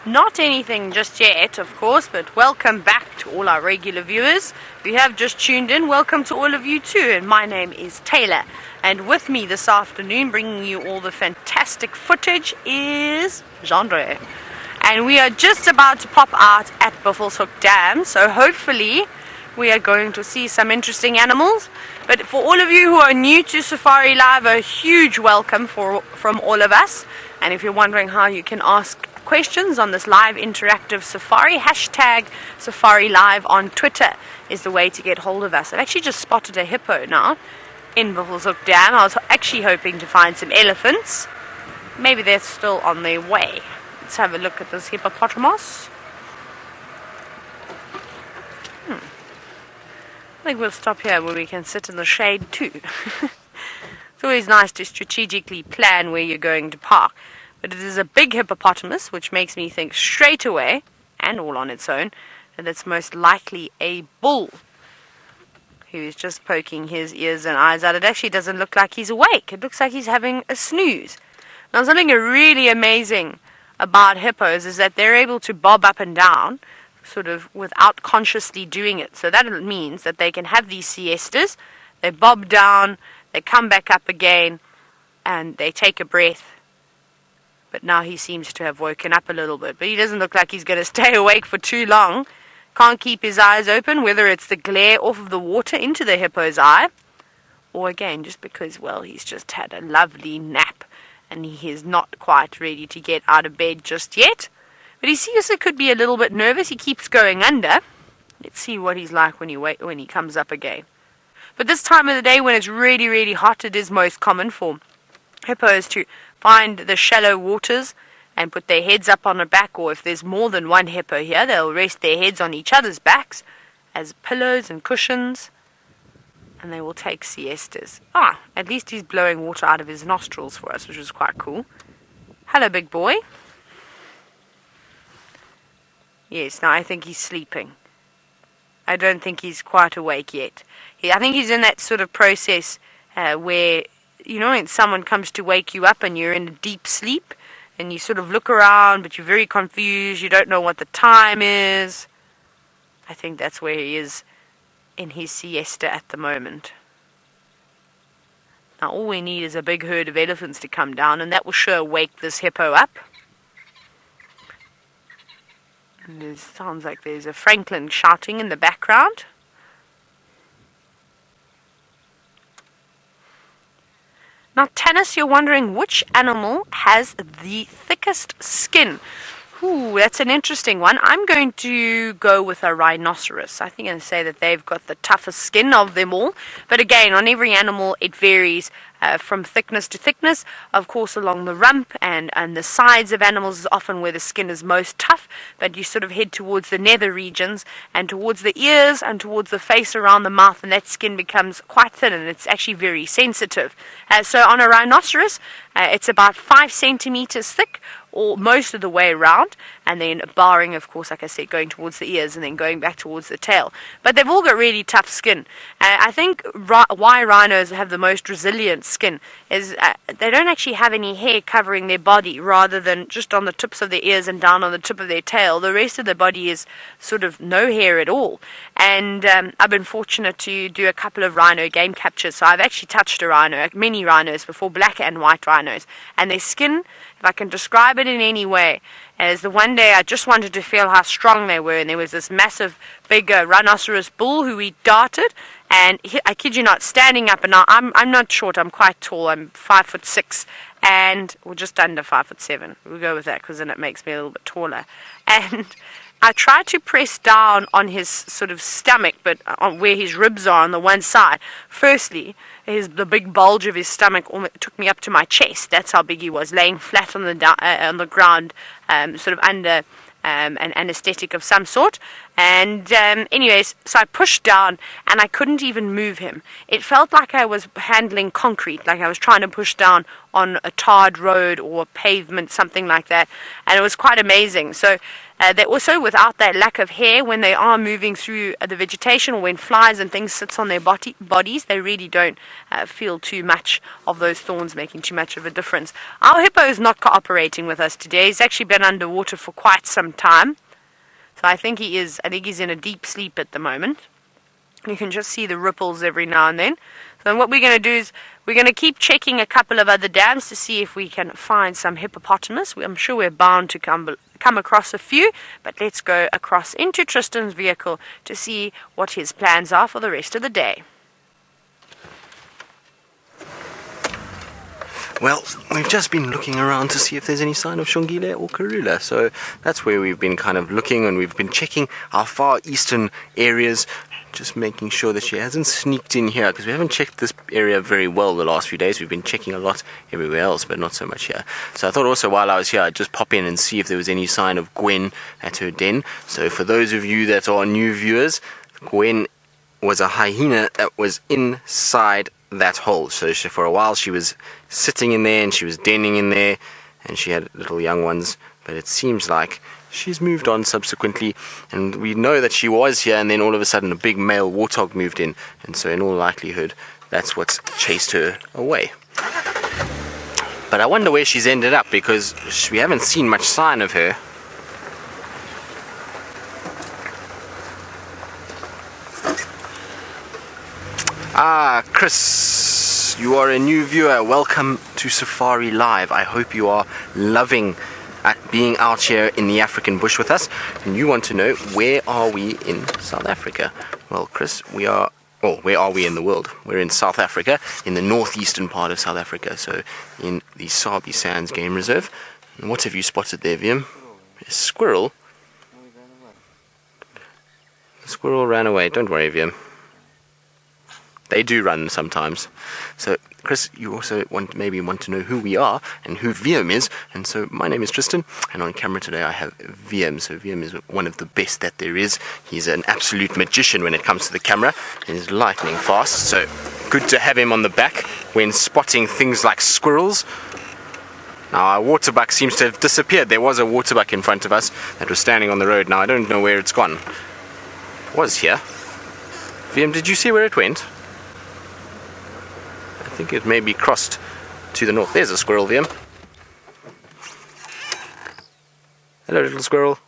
Not anything just yet, of course, but welcome back to all our regular viewers. If you have just tuned in, welcome to all of you too. And my name is Taylor. And with me this afternoon, bringing you all the fantastic footage, is Jean-Dre. And we are just about to pop out at Buffelshoek Dam, so hopefully we are going to see some interesting animals. But for all of you who are new to Safari Live, a huge welcome from all of us. And if you're wondering how you can ask questions on this live interactive safari, hashtag Safari Live on Twitter is the way to get hold of us. I've actually just spotted a hippo now in Buffelshoek Dam. I was actually hoping to find some elephants. Maybe they're still on their way. Let's have a look at this hippopotamus. I think we'll stop here where we can sit in the shade too. It's always nice to strategically plan where you're going to park. But it is a big hippopotamus, which makes me think straight away, and all on its own, that it's most likely a bull who is just poking his ears and eyes out. It actually doesn't look like he's awake. It looks like he's having a snooze. Now, something really amazing about hippos is that they're able to bob up and down sort of without consciously doing it. So that means that they can have these siestas, they bob down, they come back up again, and they take a breath. But now he seems to have woken up a little bit. But he doesn't look like he's going to stay awake for too long. Can't keep his eyes open, whether it's the glare off of the water into the hippo's eye, or again, just because, well, he's just had a lovely nap and he is not quite ready to get out of bed just yet. But he seems it could be a little bit nervous. He keeps going under. Let's see what he's like when he comes up again. But this time of the day, when it's really, really hot, it is most common for hippos to find the shallow waters and put their heads up on a back, or if there's more than one hippo here, they'll rest their heads on each other's backs as pillows and cushions, and they will take siestas. At least he's blowing water out of his nostrils for us, which is quite cool. Hello, big boy. Yes, now I think he's sleeping. I don't think he's quite awake yet. I think he's in that sort of process where, you know, when someone comes to wake you up and you're in a deep sleep and you sort of look around but you're very confused, you don't know what the time is. I think that's where he is in his siesta at the moment. Now all we need is a big herd of elephants to come down, and that will sure wake this hippo up. And it sounds like there's a Franklin shouting in the background. Now, Tanis, you're wondering which animal has the thickest skin? Ooh, that's an interesting one. I'm going to go with a rhinoceros. I think I'm going to say that they've got the toughest skin of them all. But again, on every animal, it varies from thickness to thickness. Of course, along the rump and the sides of animals is often where the skin is most tough. But you sort of head towards the nether regions and towards the ears and towards the face around the mouth, and that skin becomes quite thin and it's actually very sensitive. So on a rhinoceros, it's about 5 centimeters thick, or most of the way around, and then barring, of course, like I said, going towards the ears and then going back towards the tail. But they've all got really tough skin. I think why rhinos have the most resilient skin is they don't actually have any hair covering their body, rather than just on the tips of their ears and down on the tip of their tail. The rest of the body is sort of no hair at all. And I've been fortunate to do a couple of rhino game captures, so I've actually touched a rhino, many rhinos before, black and white rhinos, and their skin, if I can describe it in any way, as the one day I just wanted to feel how strong they were, and there was this massive big rhinoceros bull who we darted, and I kid you not, standing up, and now I'm not short, I'm quite tall, I'm 5'6", and or just under 5'7". We'll go with that because then it makes me a little bit taller. And I tried to press down on his sort of stomach, but on where his ribs are on the one side. Firstly, the big bulge of his stomach took me up to my chest. That's how big he was, laying flat on the ground, sort of under an anesthetic of some sort. And anyways, so I pushed down and I couldn't even move him. It felt like I was handling concrete, like I was trying to push down on a tarred road or pavement, something like that. And it was quite amazing. So they also, without that lack of hair, when they are moving through the vegetation or when flies and things sits on their bodies, they really don't feel too much of those thorns making too much of a difference. Our hippo is not cooperating with us today. He's actually been underwater for quite some time. So I think he's in a deep sleep at the moment. You can just see the ripples every now and then. So what we're going to do is we're going to keep checking a couple of other dams to see if we can find some hippopotamus. I'm sure we're bound to come across a few, but let's go across into Tristan's vehicle to see what his plans are for the rest of the day. Well, we've just been looking around to see if there's any sign of Shongile or Karula, so that's where we've been kind of looking, and we've been checking our far eastern areas, just making sure that she hasn't sneaked in here, because we haven't checked this area very well the last few days. We've been checking a lot everywhere else, but not so much here. So I thought also while I was here, I'd just pop in and see if there was any sign of Gwen at her den. So for those of you that are new viewers, Gwen was a hyena that was inside that hole. So for a while she was sitting in there and she was denning in there, and she had little young ones, but it seems like she's moved on subsequently, and we know that she was here, and then all of a sudden a big male warthog moved in, and so in all likelihood that's what's chased her away. But I wonder where she's ended up, because we haven't seen much sign of her. Chris, you are a new viewer. Welcome to Safari Live. I hope you are loving being out here in the African bush with us, and you want to know, where are we in South Africa? Well, Chris, where are we in the world? We're in South Africa, in the northeastern part of South Africa, so in the Sabi Sands Game Reserve. And what have you spotted there, Viam? A squirrel? The squirrel ran away. Don't worry, Viam. They do run sometimes. So, Chris, you also maybe want to know who we are and who Viam is. And so, my name is Tristan, and on camera today I have Viam. So, Viam is one of the best that there is. He's an absolute magician when it comes to the camera, and he's lightning fast. So, good to have him on the back when spotting things like squirrels. Now, our waterbuck seems to have disappeared. There was a waterbuck in front of us that was standing on the road. Now, I don't know where it's gone. It was here. Viam, did you see where it went? I think it may be crossed to the north. There's a squirrel, Viam. Hello, little squirrel.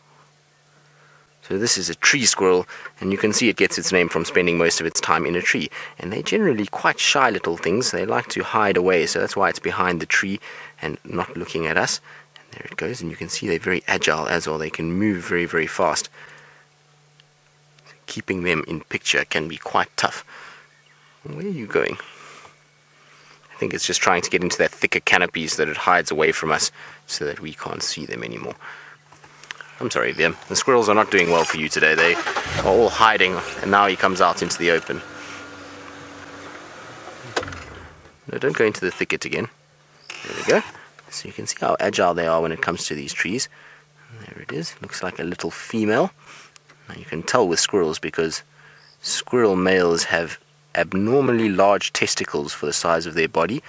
So this is a tree squirrel, and you can see it gets its name from spending most of its time in a tree. And they're generally quite shy little things. They like to hide away, so that's why it's behind the tree and not looking at us. And there it goes, and you can see they're very agile as well. They can move very, very fast. Keeping them in picture can be quite tough. Where are you going? I think it's just trying to get into that thicker canopy so that it hides away from us so that we can't see them anymore. I'm sorry, Viam. The squirrels are not doing well for you today. They are all hiding, and now he comes out into the open. No, don't go into the thicket again. There we go. So you can see how agile they are when it comes to these trees. There it is. Looks like a little female. Now you can tell with squirrels because squirrel males have abnormally large testicles for the size of their body,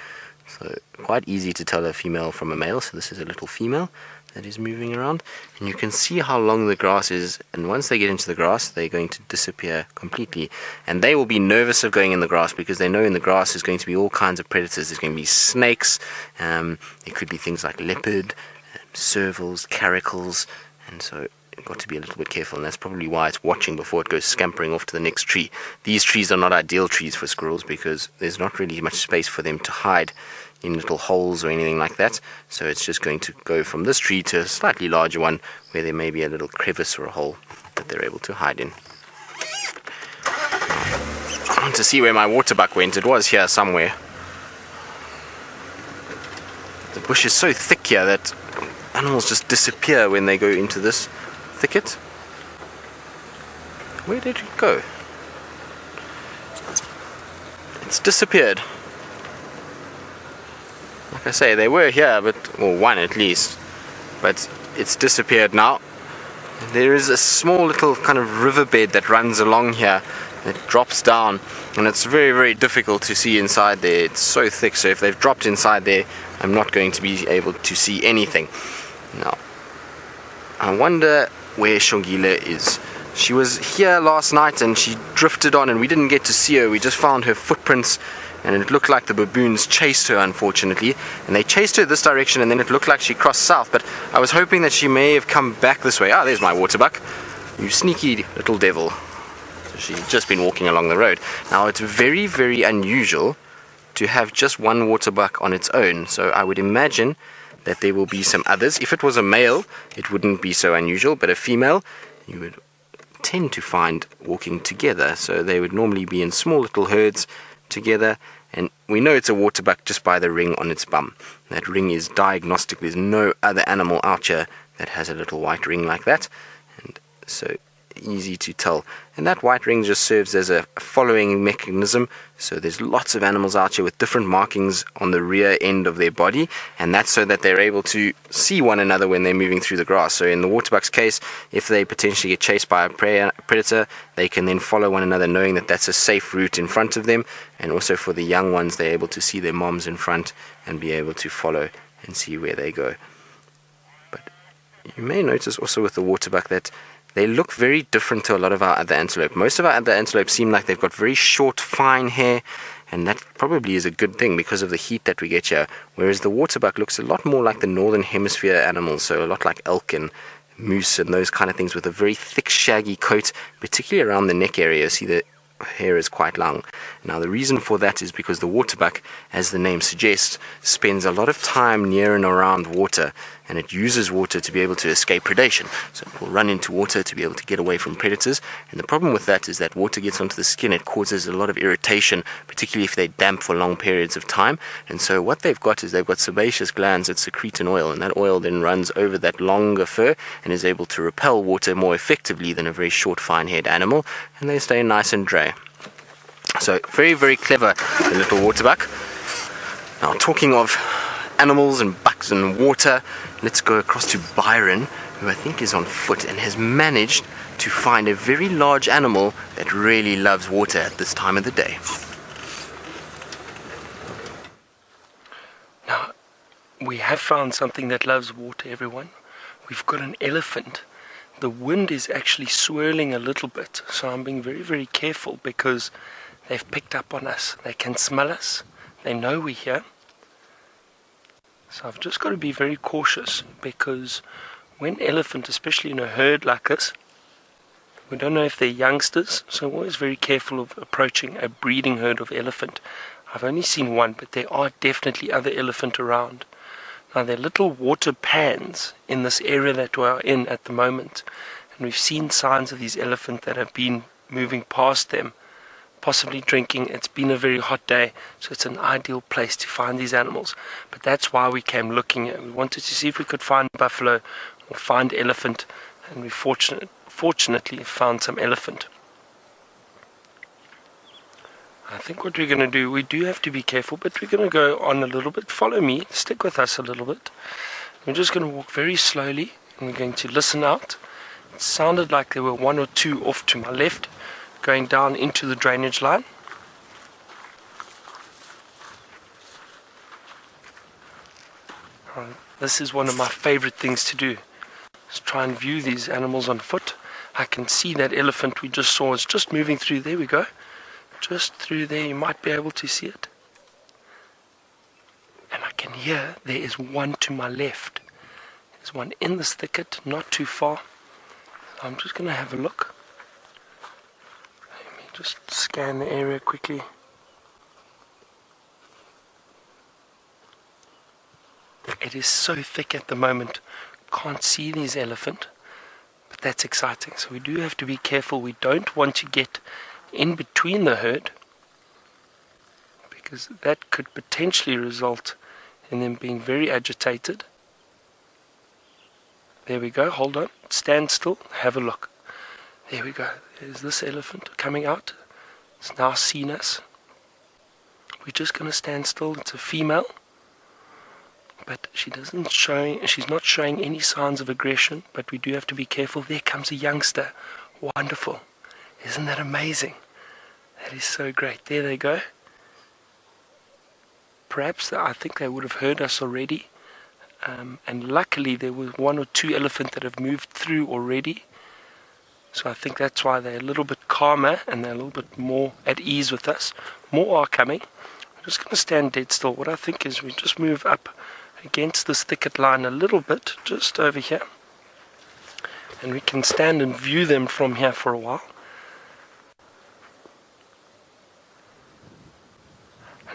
so quite easy to tell a female from a male. So this is a little female that is moving around, and you can see how long the grass is, and once they get into the grass they're going to disappear completely, and they will be nervous of going in the grass because they know in the grass is going to be all kinds of predators. There's going to be snakes, there could be things like leopard, servals, caracals, and so you've got to be a little bit careful, and that's probably why it's watching before it goes scampering off to the next tree. These trees are not ideal trees for squirrels because there's not really much space for them to hide in little holes or anything like that, so it's just going to go from this tree to a slightly larger one where there may be a little crevice or a hole that they're able to hide in. I want to see where my waterbuck went. It was here somewhere. The bush is so thick here that animals just disappear when they go into this thicket. Where did it go? It's disappeared. Like I say, they were here, or one at least, but it's disappeared now. There is a small little kind of riverbed that runs along here. It drops down, and it's very, very difficult to see inside there. It's so thick, so if they've dropped inside there, I'm not going to be able to see anything. Now, I wonder where Shongile is. She was here last night and she drifted on, and we didn't get to see her. We just found her footprints, and it looked like the baboons chased her, unfortunately. And they chased her this direction, and then it looked like she crossed south. But I was hoping that she may have come back this way. Ah, there's my waterbuck. You sneaky little devil. So she's just been walking along the road. Now, it's very, very unusual to have just one waterbuck on its own. So I would imagine that there will be some others. If it was a male, it wouldn't be so unusual. But a female, you would tend to find walking together. So they would normally be in small little herds together, and we know it's a waterbuck just by the ring on its bum. That ring is diagnostic. There's no other animal out here that has a little white ring like that, and so easy to tell. And that white ring just serves as a following mechanism. So there's lots of animals out here with different markings on the rear end of their body, and that's so that they're able to see one another when they're moving through the grass. So in the waterbuck's case, if they potentially get chased by a predator, they can then follow one another, knowing that that's a safe route in front of them. And also for the young ones, they're able to see their moms in front and be able to follow and see where they go. But you may notice also with the waterbuck that they look very different to a lot of our other antelope. Most of our other antelopes seem like they've got very short, fine hair, and that probably is a good thing because of the heat that we get here. Whereas the waterbuck looks a lot more like the northern hemisphere animals, so a lot like elk and moose and those kind of things, with a very thick, shaggy coat, particularly around the neck area. See, the hair is quite long. Now, the reason for that is because the waterbuck, as the name suggests, spends a lot of time near and around water, and it uses water to be able to escape predation. So it will run into water to be able to get away from predators. And the problem with that is that water gets onto the skin. It causes a lot of irritation, particularly if they're damp for long periods of time. And so what they've got is they've got sebaceous glands that secrete an oil, and that oil then runs over that longer fur and is able to repel water more effectively than a very short, fine-haired animal, and they stay nice and dry. So very, very clever, the little waterbuck. Now, talking of animals and bucks and water, let's go across to Byron, who I think is on foot and has managed to find a very large animal that really loves water at this time of the day. Now, we have found something that loves water, everyone. We've got an elephant. The wind is actually swirling a little bit, so I'm being very, very careful because they've picked up on us. They can smell us. They know we're here. So I've just got to be very cautious, because when elephant, especially in a herd like this, we don't know if they're youngsters, so I'm always very careful of approaching a breeding herd of elephant. I've only seen one, but there are definitely other elephant around. Now, there are little water pans in this area that we are in at the moment, and we've seen signs of these elephant that have been moving past them, possibly drinking. It's been a very hot day, so it's an ideal place to find these animals. But that's why we came looking here. We wanted to see if we could find buffalo or find elephant, and we fortunately found some elephant. I think what we're going to do, we do have to be careful, but we're going to go on a little bit. Follow me, stick with us a little bit. We're just going to walk very slowly, and we're going to listen out. It sounded like there were one or two off to my left, going down into the drainage line. This is one of my favorite things to do, is try and view these animals on foot. I can see that elephant we just saw is just moving through. There we go. Just through there, you might be able to see it. And I can hear there is one to my left. There's one in this thicket, not too far. So I'm just going to have a look. Let me just scan the area quickly. It is so thick at the moment. Can't see these elephant, but that's exciting. So we do have to be careful. We don't want to get in between the herd, because that could potentially result in them being very agitated. There we go, hold on, stand still, have a look. There we go, there's this elephant coming out. It's now seen us. We're just going to stand still. It's a female, but she's not showing any signs of aggression, but we do have to be careful. There comes a youngster. Wonderful. Isn't that amazing? That is so great. There they go. Perhaps I think they would have heard us already, and luckily there was 1 or 2 elephants that have moved through already, so I think that's why they're a little bit calmer and they're a little bit more at ease with us. More are coming. I'm just going to stand dead still. What I think is we just move up against this thicket line a little bit, just over here, and we can stand and view them from here for a while.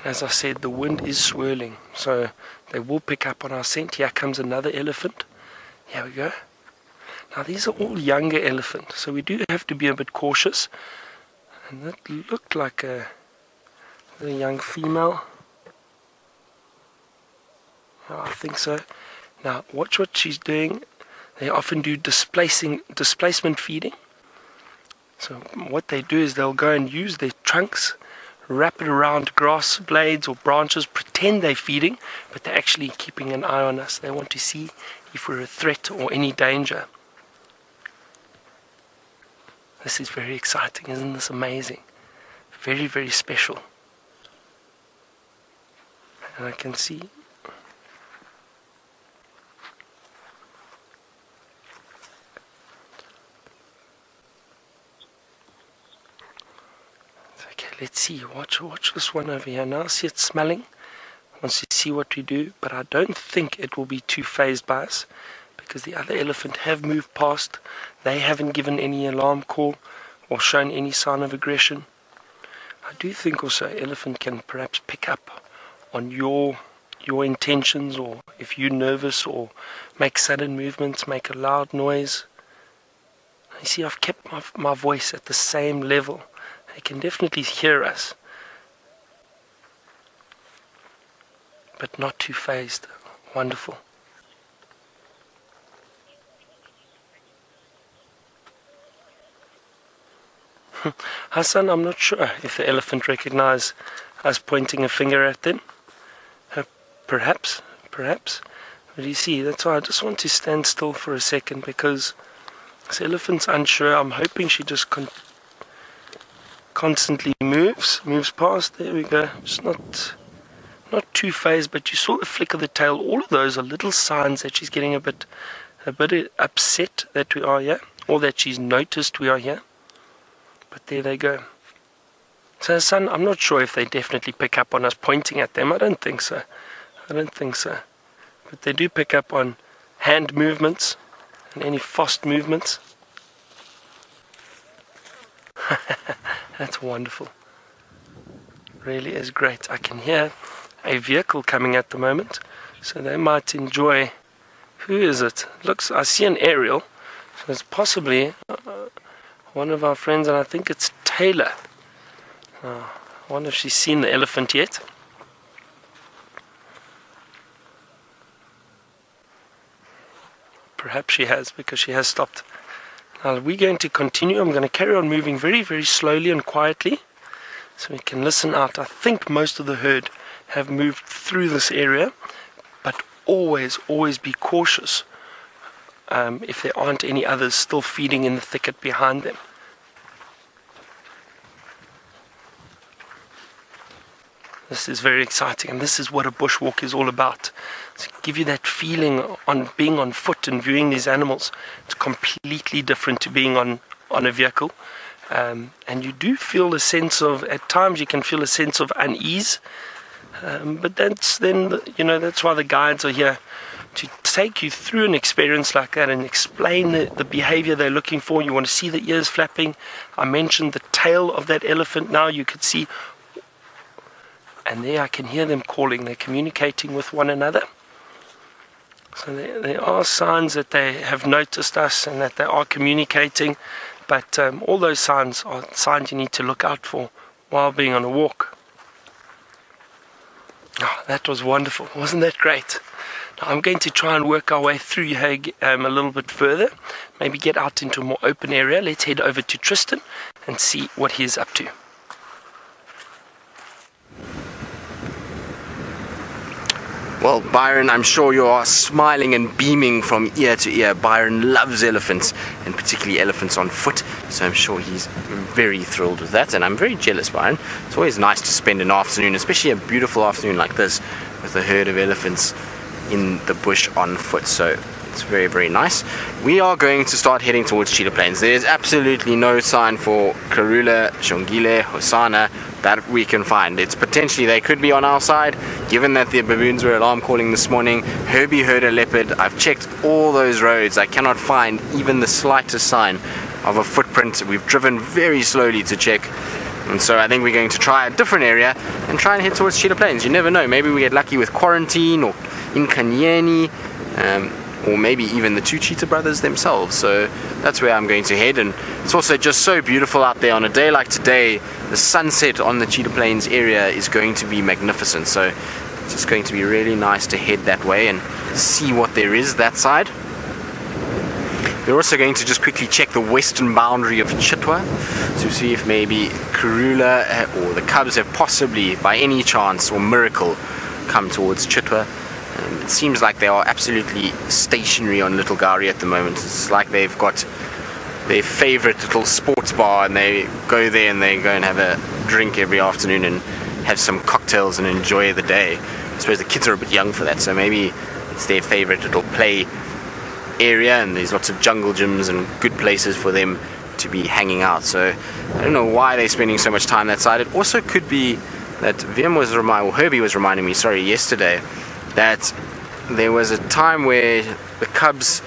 As I said, the wind is swirling, so they will pick up on our scent. Here comes another elephant. Here we go. Now these are all younger elephants, so we do have to be a bit cautious. And that looked like a young female. Oh, I think so. Now watch what she's doing. They often do displacement feeding. So what they do is they'll go and use their trunks, wrap it around grass blades or branches, pretend they're feeding, but they're actually keeping an eye on us. They want to see if we're a threat or any danger. This is very exciting, isn't this amazing? Very, very special. And I can see let's see, watch this one over here. Now see it smelling. Wants to see what we do, but I don't think it will be too phased by us, because the other elephant have moved past. They haven't given any alarm call or shown any sign of aggression. I do think also an elephant can perhaps pick up on your intentions, or if you're nervous or make sudden movements, make a loud noise. You see, I've kept my voice at the same level. They can definitely hear us, but not too phased. Wonderful. Hassan, I'm not sure if the elephant recognized us pointing a finger at them. Perhaps. But you see, that's why I just want to stand still for a second, because this elephant's unsure. I'm hoping she just constantly moves past. There we go. It's not too phased, but you saw the flick of the tail. All of those are little signs that she's getting a bit upset that we are here, or that she's noticed we are here. But there they go. So, son, I'm not sure if they definitely pick up on us pointing at them. I don't think so. But they do pick up on hand movements and any fast movements. That's wonderful. Really is great. I can hear a vehicle coming at the moment, so they might enjoy. Who is it? I see an aerial, so it's possibly one of our friends, and I think it's Taylor. I wonder if she's seen the elephant yet. Perhaps she has, because she has stopped. Now we're going to continue. I'm going to carry on moving very, very slowly and quietly, so we can listen out. I think most of the herd have moved through this area, but always be cautious if there aren't any others still feeding in the thicket behind them. This is very exciting, and this is what a bushwalk is all about. To give you that feeling on being on foot and viewing these animals. It's completely different to being on a vehicle. And you do feel a sense of, at times you can feel a sense of unease. But that's why the guides are here, to take you through an experience like that and explain the behavior they're looking for. You want to see the ears flapping. I mentioned the tail of that elephant now. You could see, and there I can hear them calling. They're communicating with one another. So there are signs that they have noticed us and that they are communicating. But all those signs are signs you need to look out for while being on a walk. Oh, that was wonderful. Wasn't that great? Now I'm going to try and work our way through here a little bit further. Maybe get out into a more open area. Let's head over to Tristan and see what he's up to. Well, Byron, I'm sure you are smiling and beaming from ear to ear. Byron loves elephants, and particularly elephants on foot, so I'm sure he's very thrilled with that, and I'm very jealous, Byron. It's always nice to spend an afternoon, especially a beautiful afternoon like this, with a herd of elephants in the bush on foot, so it's very, very nice. We are going to start heading towards Cheetah Plains. There's absolutely no sign for Karula, Shongile, Hosana that we can find. It's potentially they could be on our side, given that the baboons were alarm calling this morning. Herbie heard a leopard. I've checked all those roads. I cannot find even the slightest sign of a footprint. We've driven very slowly to check, and so I think we're going to try a different area and try and head towards Cheetah Plains. You never know, maybe we get lucky with quarantine or Inkanyeni, or maybe even the two cheetah brothers themselves. So that's where I'm going to head, and it's also just so beautiful out there on a day like today. The sunset on the Cheetah Plains area is going to be magnificent, so it's just going to be really nice to head that way and see what there is that side. We're also going to just quickly check the western boundary of Chitwa to see if maybe Karula or the cubs have possibly, by any chance or miracle, come towards Chitwa. It seems like they are absolutely stationary on Little Gari at the moment. It's like they've got their favorite little sports bar, and they go there and they go and have a drink every afternoon and have some cocktails and enjoy the day. I suppose the kids are a bit young for that, so maybe it's their favorite little play area, and there's lots of jungle gyms and good places for them to be hanging out. So I don't know why they're spending so much time that side. It also could be that Herbie was reminding me, yesterday, that there was a time where the cubs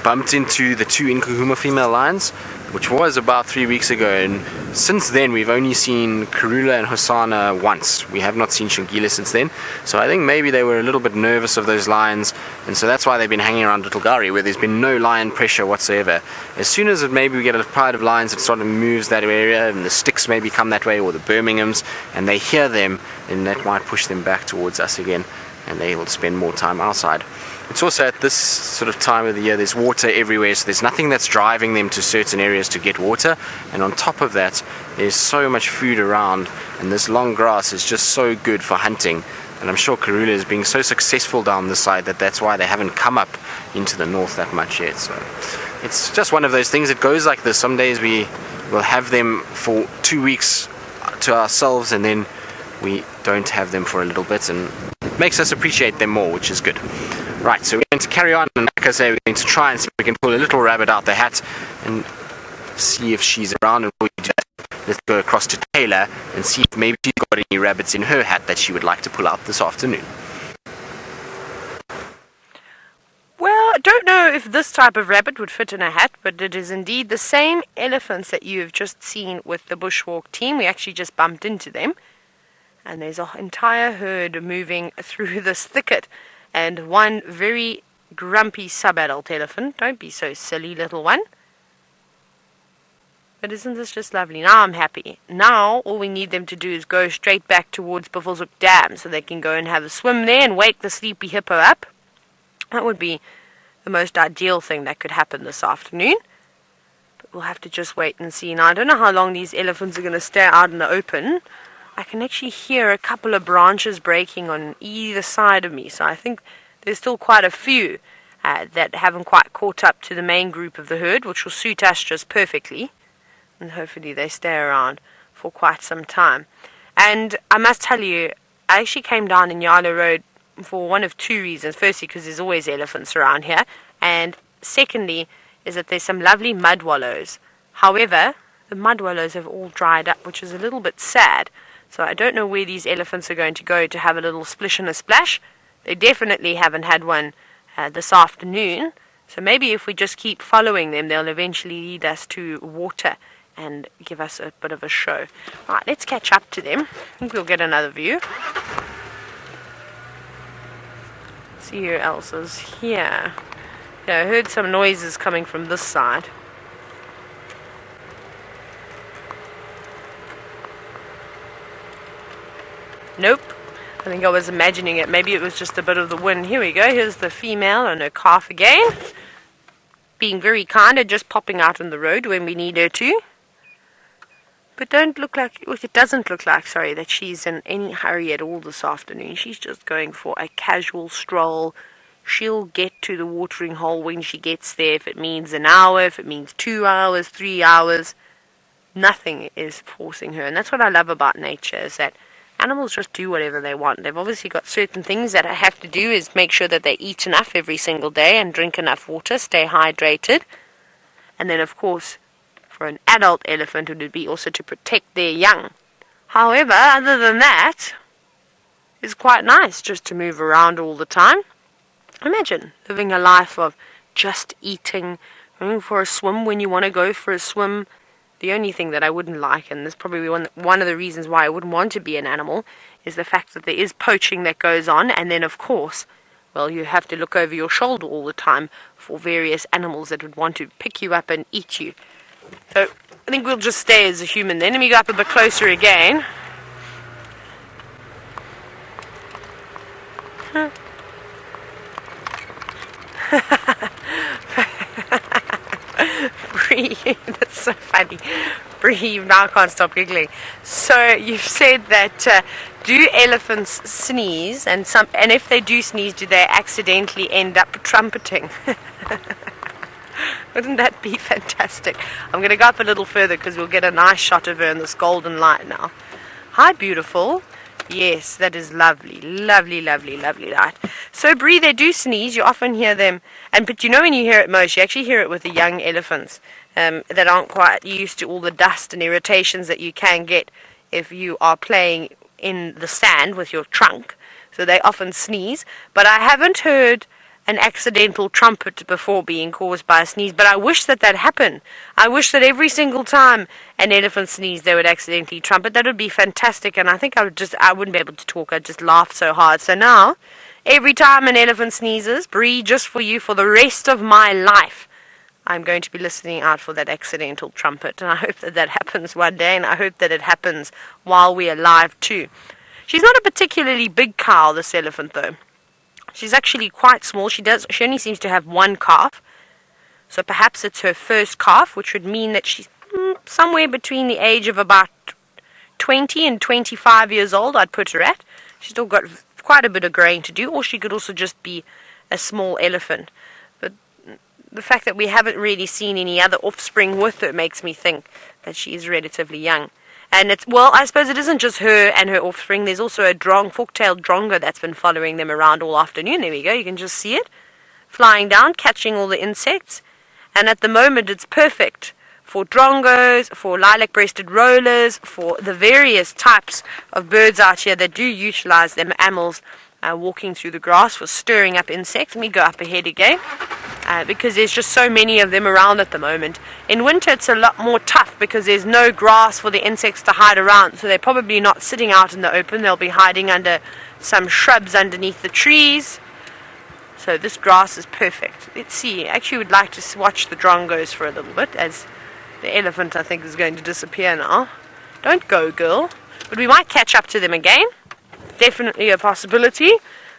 bumped into the two Inkahuma female lions, which was about 3 weeks ago, and since then we've only seen Karula and Hosana once. We have not seen Shongile since then, so I think maybe they were a little bit nervous of those lions, and so that's why they've been hanging around Little Gari, where there's been no lion pressure whatsoever. As soon as maybe we get a pride of lions that sort of moves that area, and the sticks maybe come that way, or the Birminghams, and they hear them, then that might push them back towards us again, and they will spend more time outside. It's also at this sort of time of the year, there's water everywhere, so there's nothing that's driving them to certain areas to get water, and on top of that, there's so much food around, and this long grass is just so good for hunting, and I'm sure Karula is being so successful down this side that's why they haven't come up into the north that much yet. So it's just one of those things. It goes like this. Some days we will have them for 2 weeks to ourselves, and then we don't have them for a little bit, and it makes us appreciate them more, which is good. Right, so we're going to carry on, and like I say, we're going to try and see if we can pull a little rabbit out the hat and see if she's around. And we do that, let's go across to Taylor and see if maybe she's got any rabbits in her hat that she would like to pull out this afternoon. Well, I don't know if this type of rabbit would fit in a hat, but it is indeed the same elephants that you have just seen with the bushwalk team. We actually just bumped into them, and there's an entire herd moving through this thicket. And one very grumpy sub-adult elephant. Don't be so silly, little one. But isn't this just lovely? Now I'm happy. Now all we need them to do is go straight back towards Buffelshoek Dam, so they can go and have a swim there and wake the sleepy hippo up. That would be the most ideal thing that could happen this afternoon. But we'll have to just wait and see. Now I don't know how long these elephants are going to stay out in the open. I can actually hear a couple of branches breaking on either side of me, so I think there's still quite a few that haven't quite caught up to the main group of the herd, which will suit us just perfectly, and hopefully they stay around for quite some time. And I must tell you, I actually came down in Nyala Road for one of two reasons. Firstly, because there's always elephants around here, and secondly is that there's some lovely mud wallows. However, the mud wallows have all dried up, which is a little bit sad. So I don't know where these elephants are going to go to have a little splish and a splash. They definitely haven't had one this afternoon. So maybe if we just keep following them, they'll eventually lead us to water and give us a bit of a show. Right, let's catch up to them. I think we'll get another view. See who else is here. Yeah, I heard some noises coming from this side. Nope. I think I was imagining it. Maybe it was just a bit of the wind. Here we go. Here's the female and her calf again. Being very kind and just popping out on the road when we need her to. But it doesn't look like, sorry, that she's in any hurry at all this afternoon. She's just going for a casual stroll. She'll get to the watering hole when she gets there. If it means an hour, if it means 2 hours, 3 hours, nothing is forcing her. And that's what I love about nature, is that animals just do whatever they want. They've obviously got certain things that I have to do, is make sure that they eat enough every single day and drink enough water, stay hydrated. And then, of course, for an adult elephant, it would be also to protect their young. However, other than that, it's quite nice just to move around all the time. Imagine living a life of just eating, going for a swim when you want to go for a swim. The only thing that I wouldn't like, and this is probably one of the reasons why I wouldn't want to be an animal, is the fact that there is poaching that goes on, and then, of course, well, you have to look over your shoulder all the time for various animals that would want to pick you up and eat you. So I think we'll just stay as a human then. Let me go up a bit closer again. Bree, that's so funny. Bree, you now can't stop giggling. So you've said that do elephants sneeze, and if they do sneeze, do they accidentally end up trumpeting? Wouldn't that be fantastic? I'm going to go up a little further because we'll get a nice shot of her in this golden light now. Hi, beautiful. Yes, that is lovely, lovely, lovely, lovely light. So, Bree, they do sneeze. You often hear them, but you know when you hear it most, you actually hear it with the young elephants that aren't quite used to all the dust and irritations that you can get if you are playing in the sand with your trunk. So they often sneeze, but I haven't heard an accidental trumpet before being caused by a sneeze, but I wish that happened. I wish that every single time an elephant sneezed, they would accidentally trumpet. That would be fantastic, and I think I wouldn't be able to talk. I'd just laugh so hard. So now, every time an elephant sneezes, Bree, just for you, for the rest of my life, I'm going to be listening out for that accidental trumpet, and I hope that happens one day, and I hope that it happens while we're alive too. She's not a particularly big cow, this elephant, though. She's actually quite small. She only seems to have one calf. So perhaps it's her first calf, which would mean that she's somewhere between the age of about 20 and 25 years old, I'd put her at. She's still got quite a bit of growing to do, or she could also just be a small elephant. But the fact that we haven't really seen any other offspring with her makes me think that she is relatively young. And I suppose it isn't just her and her offspring. There's also a fork-tailed drongo that's been following them around all afternoon. There we go. You can just see it flying down, catching all the insects. And at the moment, it's perfect for drongos, for lilac-breasted rollers, for the various types of birds out here that do utilize them mammals walking through the grass for stirring up insects. Let me go up ahead again. Because there's just so many of them around at the moment. In winter it's a lot more tough because there's no grass for the insects to hide around, so they're probably not sitting out in the open. They'll be hiding under some shrubs underneath the trees. So this grass is perfect. Let's see, I actually would like to watch the drongos for a little bit, as the elephant I think is going to disappear now. Don't go, girl. But we might catch up to them again. Definitely a possibility.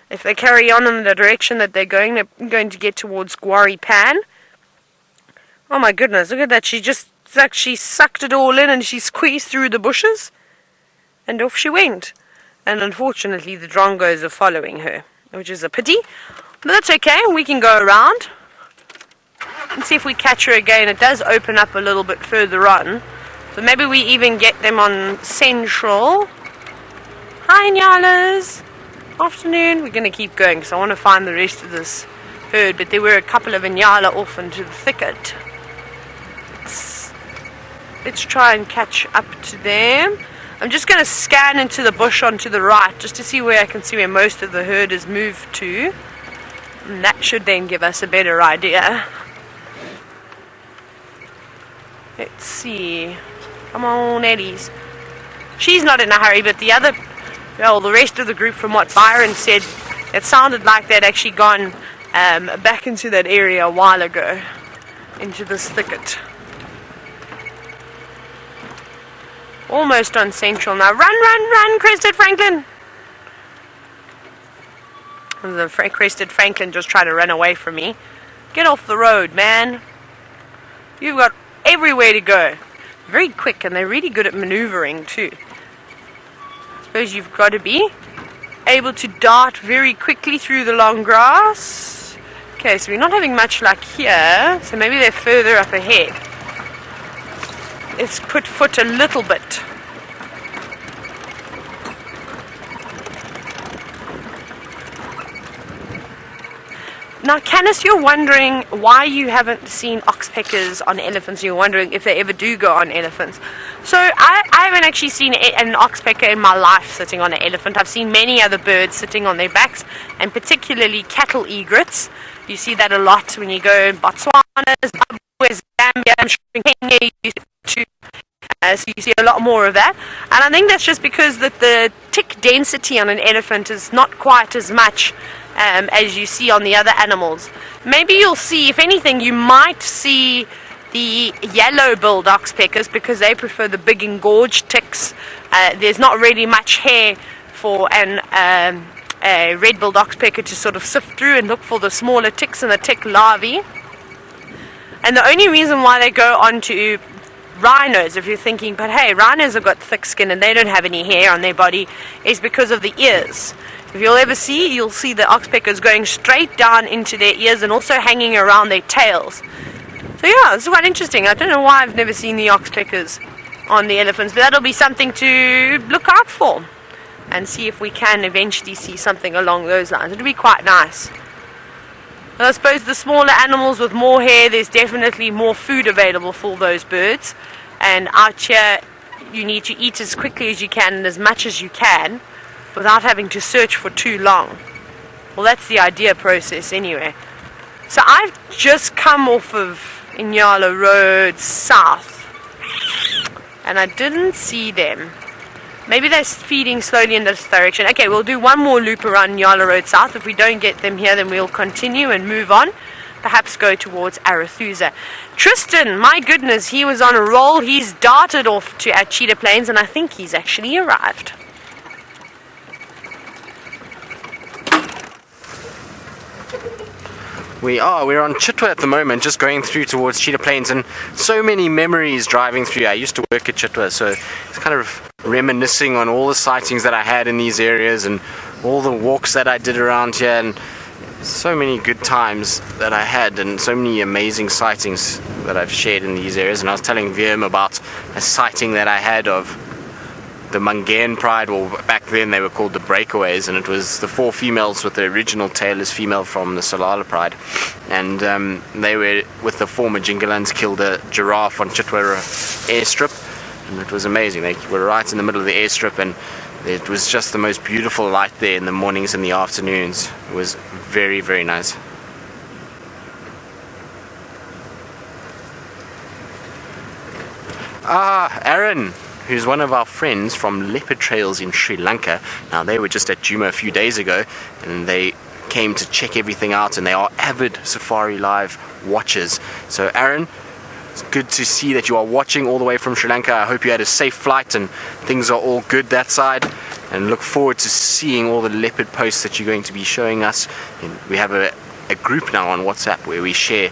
If they carry on in the direction that they're going to get towards Guari Pan. Oh my goodness, look at that. She sucked it all in and she squeezed through the bushes. And off she went. And unfortunately the drongos are following her, which is a pity. But that's okay, we can go around and see if we catch her again. It does open up a little bit further on. So maybe we even get them on Central. Hi, Nyalas. Afternoon. We're going to keep going because I want to find the rest of this herd, but there were a couple of Nyala off into the thicket. Let's try and catch up to them. I'm just going to scan into the bush onto the right just to see where I can see where most of the herd has moved to, and that should then give us a better idea. Let's see. Come on, Ellies. She's not in a hurry, but the rest of the group, from what Byron said, it sounded like they'd actually gone back into that area a while ago, into this thicket. Almost on Central now. Run, run, run, Crested Franklin! The crested francolin just tried to run away from me. Get off the road, man. You've got everywhere to go. Very quick, and they're really good at maneuvering too. I suppose you've got to be able to dart very quickly through the long grass. Okay, so we're not having much luck here, so maybe they're further up ahead. Let's put foot a little bit. Now, Canis, you're wondering why you haven't seen oxpeckers on elephants. You're wondering if they ever do go on elephants. So I haven't actually seen an oxpecker in my life sitting on an elephant. I've seen many other birds sitting on their backs, and particularly cattle egrets. You see that a lot when you go in Botswana, Zimbabwe, Zambia, Kenya. So you see a lot more of that. And I think that's just because that the tick density on an elephant is not quite as much as you see on the other animals. Maybe you'll see, if anything, you might see the yellow-billed oxpeckers because they prefer the big engorged ticks. There's not really much hair for a red-billed oxpecker to sort of sift through and look for the smaller ticks and the tick larvae. And the only reason why they go on to rhinos, if you're thinking, but hey, rhinos have got thick skin and they don't have any hair on their body, is because of the ears. If you'll ever see, you'll see the oxpeckers going straight down into their ears and also hanging around their tails. So yeah, it's quite interesting. I don't know why I've never seen the oxpeckers on the elephants, but that'll be something to look out for and see if we can eventually see something along those lines. It'll be quite nice. And I suppose the smaller animals with more hair, there's definitely more food available for those birds. And out here, you need to eat as quickly as you can and as much as you can without having to search for too long. Well, that's the idea process anyway. So I've just come off of Nyala Road south, and I didn't see them. Maybe they're feeding slowly in this direction. Okay, we'll do one more loop around Nyala Road south. If we don't get them here, then we'll continue and move on. Perhaps go towards Arathusa. Tristan, my goodness, he was on a roll. He's darted off to our Cheetah Plains, and I think he's actually arrived. We're on Chitwa at the moment, just going through towards Cheetah Plains, and so many memories driving through. I used to work at Chitwa, so it's kind of reminiscing on all the sightings that I had in these areas and all the walks that I did around here, and so many good times that I had and so many amazing sightings that I've shared in these areas. And I was telling Virm about a sighting that I had of the Mangaean Pride, or back then they were called the Breakaways, and it was the 4 females with the original tailless female from the Salala Pride, and they were with the 4 Majingalans killed a giraffe on Chitwa airstrip, and it was amazing. They were right in the middle of the airstrip, and it was just the most beautiful light there in the mornings and the afternoons. It was very, very nice. Aaron, who's one of our friends from Leopard Trails in Sri Lanka. Now, they were just at Djuma a few days ago, and they came to check everything out, and they are avid Safari Live watchers. So Aaron, it's good to see that you are watching all the way from Sri Lanka. I hope you had a safe flight and things are all good that side, and look forward to seeing all the leopard posts that you're going to be showing us. And we have a group now on WhatsApp where we share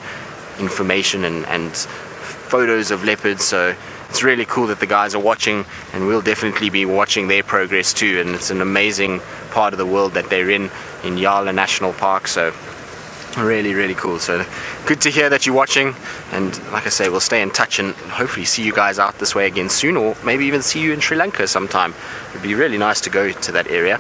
information and photos of leopards, so it's really cool that the guys are watching, and we'll definitely be watching their progress too. And it's an amazing part of the world that they're in Nyala National Park, so really, really cool. So good to hear that you're watching, and like I say, we'll stay in touch and hopefully see you guys out this way again soon, or maybe even see you in Sri Lanka sometime. It'd be really nice to go to that area.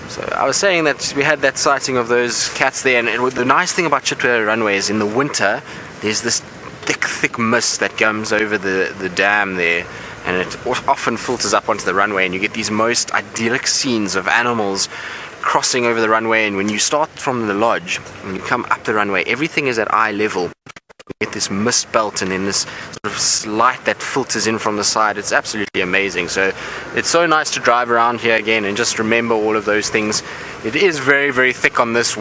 So I was saying that we had that sighting of those cats there, and the nice thing about Chitwa runway is in the winter there's this thick mist that comes over the dam there, and it often filters up onto the runway, and you get these most idyllic scenes of animals crossing over the runway. And when you start from the lodge, when you come up the runway, everything is at eye level. You get this mist belt and then this sort of light that filters in from the side. It's absolutely amazing. So it's so nice to drive around here again and just remember all of those things. It is very, very thick on this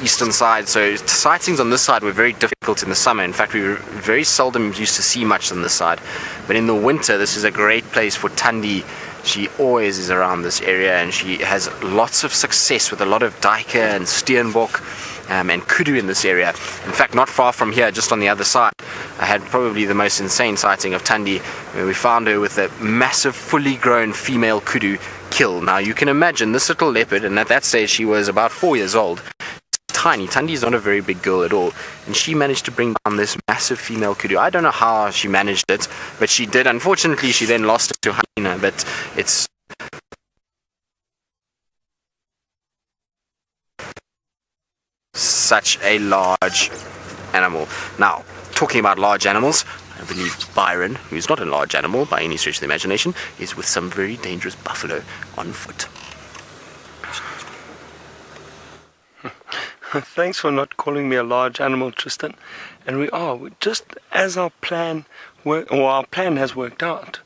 eastern side, so sightings on this side were very difficult in the summer. In fact, we were very seldom used to see much on this side, but in the winter this is a great place for Tandi She always is around this area, and she has lots of success with a lot of duiker and steenbok and kudu in this area. In fact, not far from here, just on the other side, I had probably the most insane sighting of Thandi, where we found her with a massive fully grown female kudu kill. Now you can imagine this little leopard, and at that stage she was about 4 years old. Tiny. Thandi's not a very big girl at all, and she managed to bring down this massive female kudu. I don't know how she managed it, but she did. Unfortunately, she then lost it to hyena, but it's such a large animal. Now, talking about large animals, I believe Byron, who's not a large animal by any stretch of the imagination, is with some very dangerous buffalo on foot. Thanks for not calling me a large animal, Tristan. And we are, just as our plan has worked out.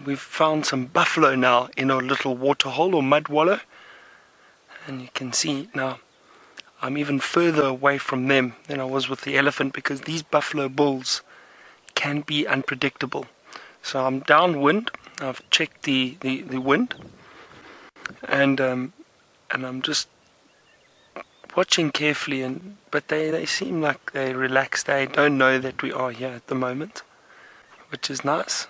We've found some buffalo now in a little water hole or mud wallow. And you can see now, I'm even further away from them than I was with the elephant, because these buffalo bulls can be unpredictable. So I'm downwind. I've checked the wind, and I'm just watching carefully, but they seem like they're relaxed. They don't know that we are here at the moment, which is nice.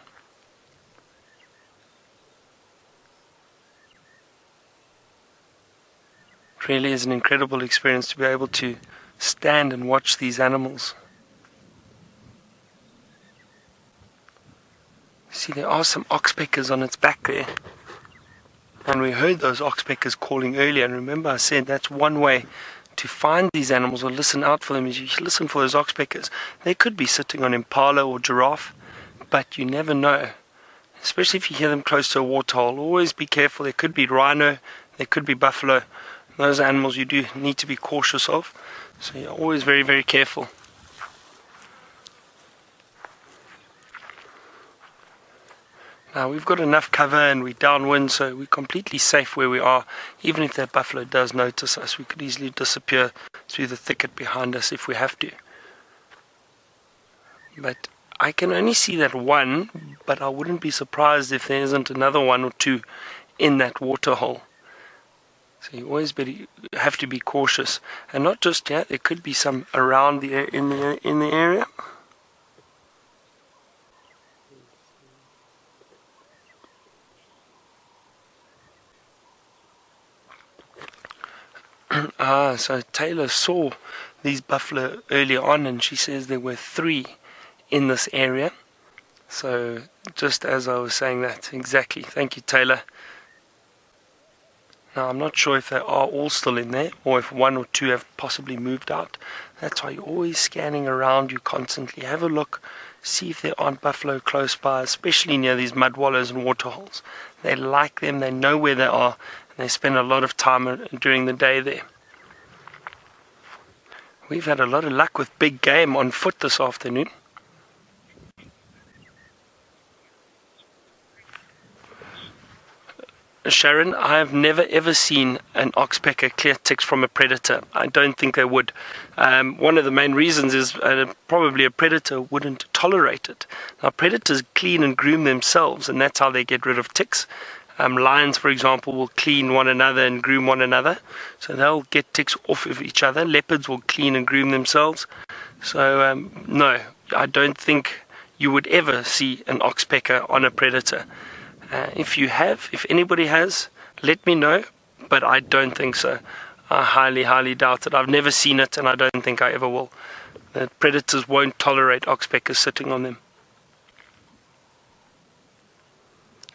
It really is an incredible experience to be able to stand and watch these animals. See, there are some oxpeckers on its back there. And we heard those oxpeckers calling earlier, and remember I said that's one way to find these animals or listen out for them, is you listen for those oxpeckers. They could be sitting on impala or giraffe, but you never know. Especially if you hear them close to a waterhole. Always be careful. There could be rhino, there could be buffalo. Those animals you do need to be cautious of. So you're always very, very careful. Now we've got enough cover and we're downwind, so we're completely safe where we are. Even if that buffalo does notice us, we could easily disappear through the thicket behind us if we have to. But I can only see that one, but I wouldn't be surprised if there isn't another one or two in that water hole. So you always have to be cautious, and not just yet. There could be some around in the area. So Taylor saw these buffalo earlier on, and she says there were 3 in this area. So just as I was saying that, exactly. Thank you, Taylor. Now I'm not sure if they are all still in there, or if 1 or 2 have possibly moved out. That's why you're always scanning around you constantly. Have a look, see if there aren't buffalo close by, especially near these mud wallows and water holes. They like them, they know where they are, and they spend a lot of time during the day there. We've had a lot of luck with big game on foot this afternoon. Sharon, I have never ever seen an oxpecker clear ticks from a predator. I don't think they would. One of the main reasons is probably a predator wouldn't tolerate it. Now predators clean and groom themselves, and that's how they get rid of ticks. Lions, for example, will clean one another and groom one another, so they'll get ticks off of each other. Leopards will clean and groom themselves. So no, I don't think you would ever see an oxpecker on a predator. If anybody has, let me know, but I don't think so. I highly, highly doubt it. I've never seen it, and I don't think I ever will. The predators won't tolerate oxpeckers sitting on them.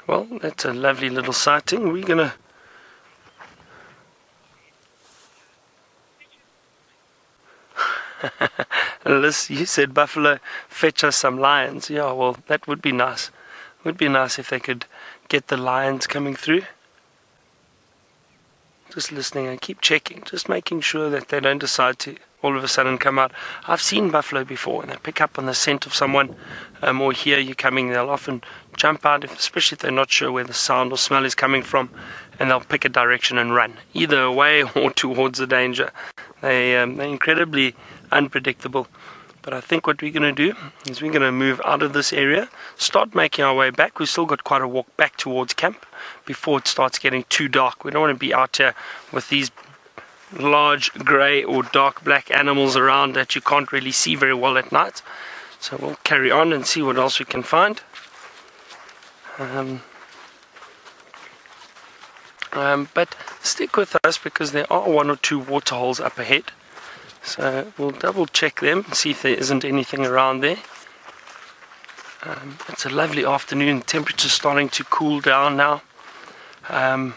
Well, that's a lovely little sighting. We're gonna Liz, you said buffalo, fetch us some lions. Yeah, well, that would be nice. It would be nice if they could get the lions coming through. Just listening and keep checking, just making sure that they don't decide to all of a sudden come out. I've seen buffalo before, and they pick up on the scent of someone, or hear you coming. They'll often jump out, especially if they're not sure where the sound or smell is coming from, and they'll pick a direction and run, either away or towards the danger. They're incredibly unpredictable. But I think what we're going to do is we're going to move out of this area, start making our way back. We've still got quite a walk back towards camp before it starts getting too dark. We don't want to be out here with these large grey or dark black animals around that you can't really see very well at night. So we'll carry on and see what else we can find. But stick with us because there are 1 or 2 water holes up ahead. So we'll double check them and see if there isn't anything around there. It's a lovely afternoon, temperature's starting to cool down now. And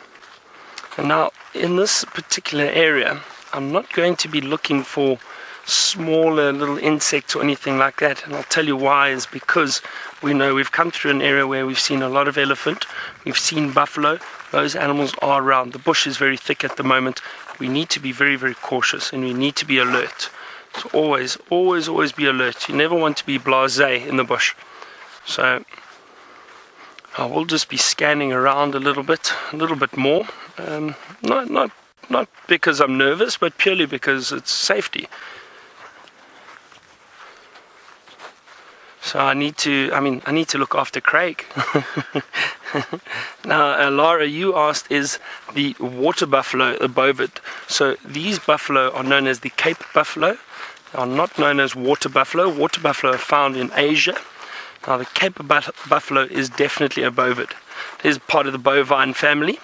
now in this particular area, I'm not going to be looking for smaller little insects or anything like that, and I'll tell you why. Is because we know we've come through an area where we've seen a lot of elephant, we've seen buffalo. Those animals are around. The bush is very thick at the moment. We need to be very, very cautious, and we need to be alert. So always be alert. You never want to be blasé in the bush. So I will just be scanning around a little bit more. Not because I'm nervous, but purely because it's safety. So I need to look after Craig. Now, Lara, you asked, is the water buffalo a bovid? So these buffalo are known as the Cape buffalo. They are not known as water buffalo. Water buffalo are found in Asia. Now, the Cape buffalo is definitely a bovid. It is part of the bovine family.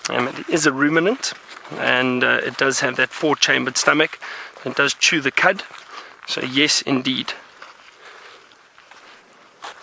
It is a ruminant, and it does have that 4-chambered stomach. It does chew the cud. So yes, indeed.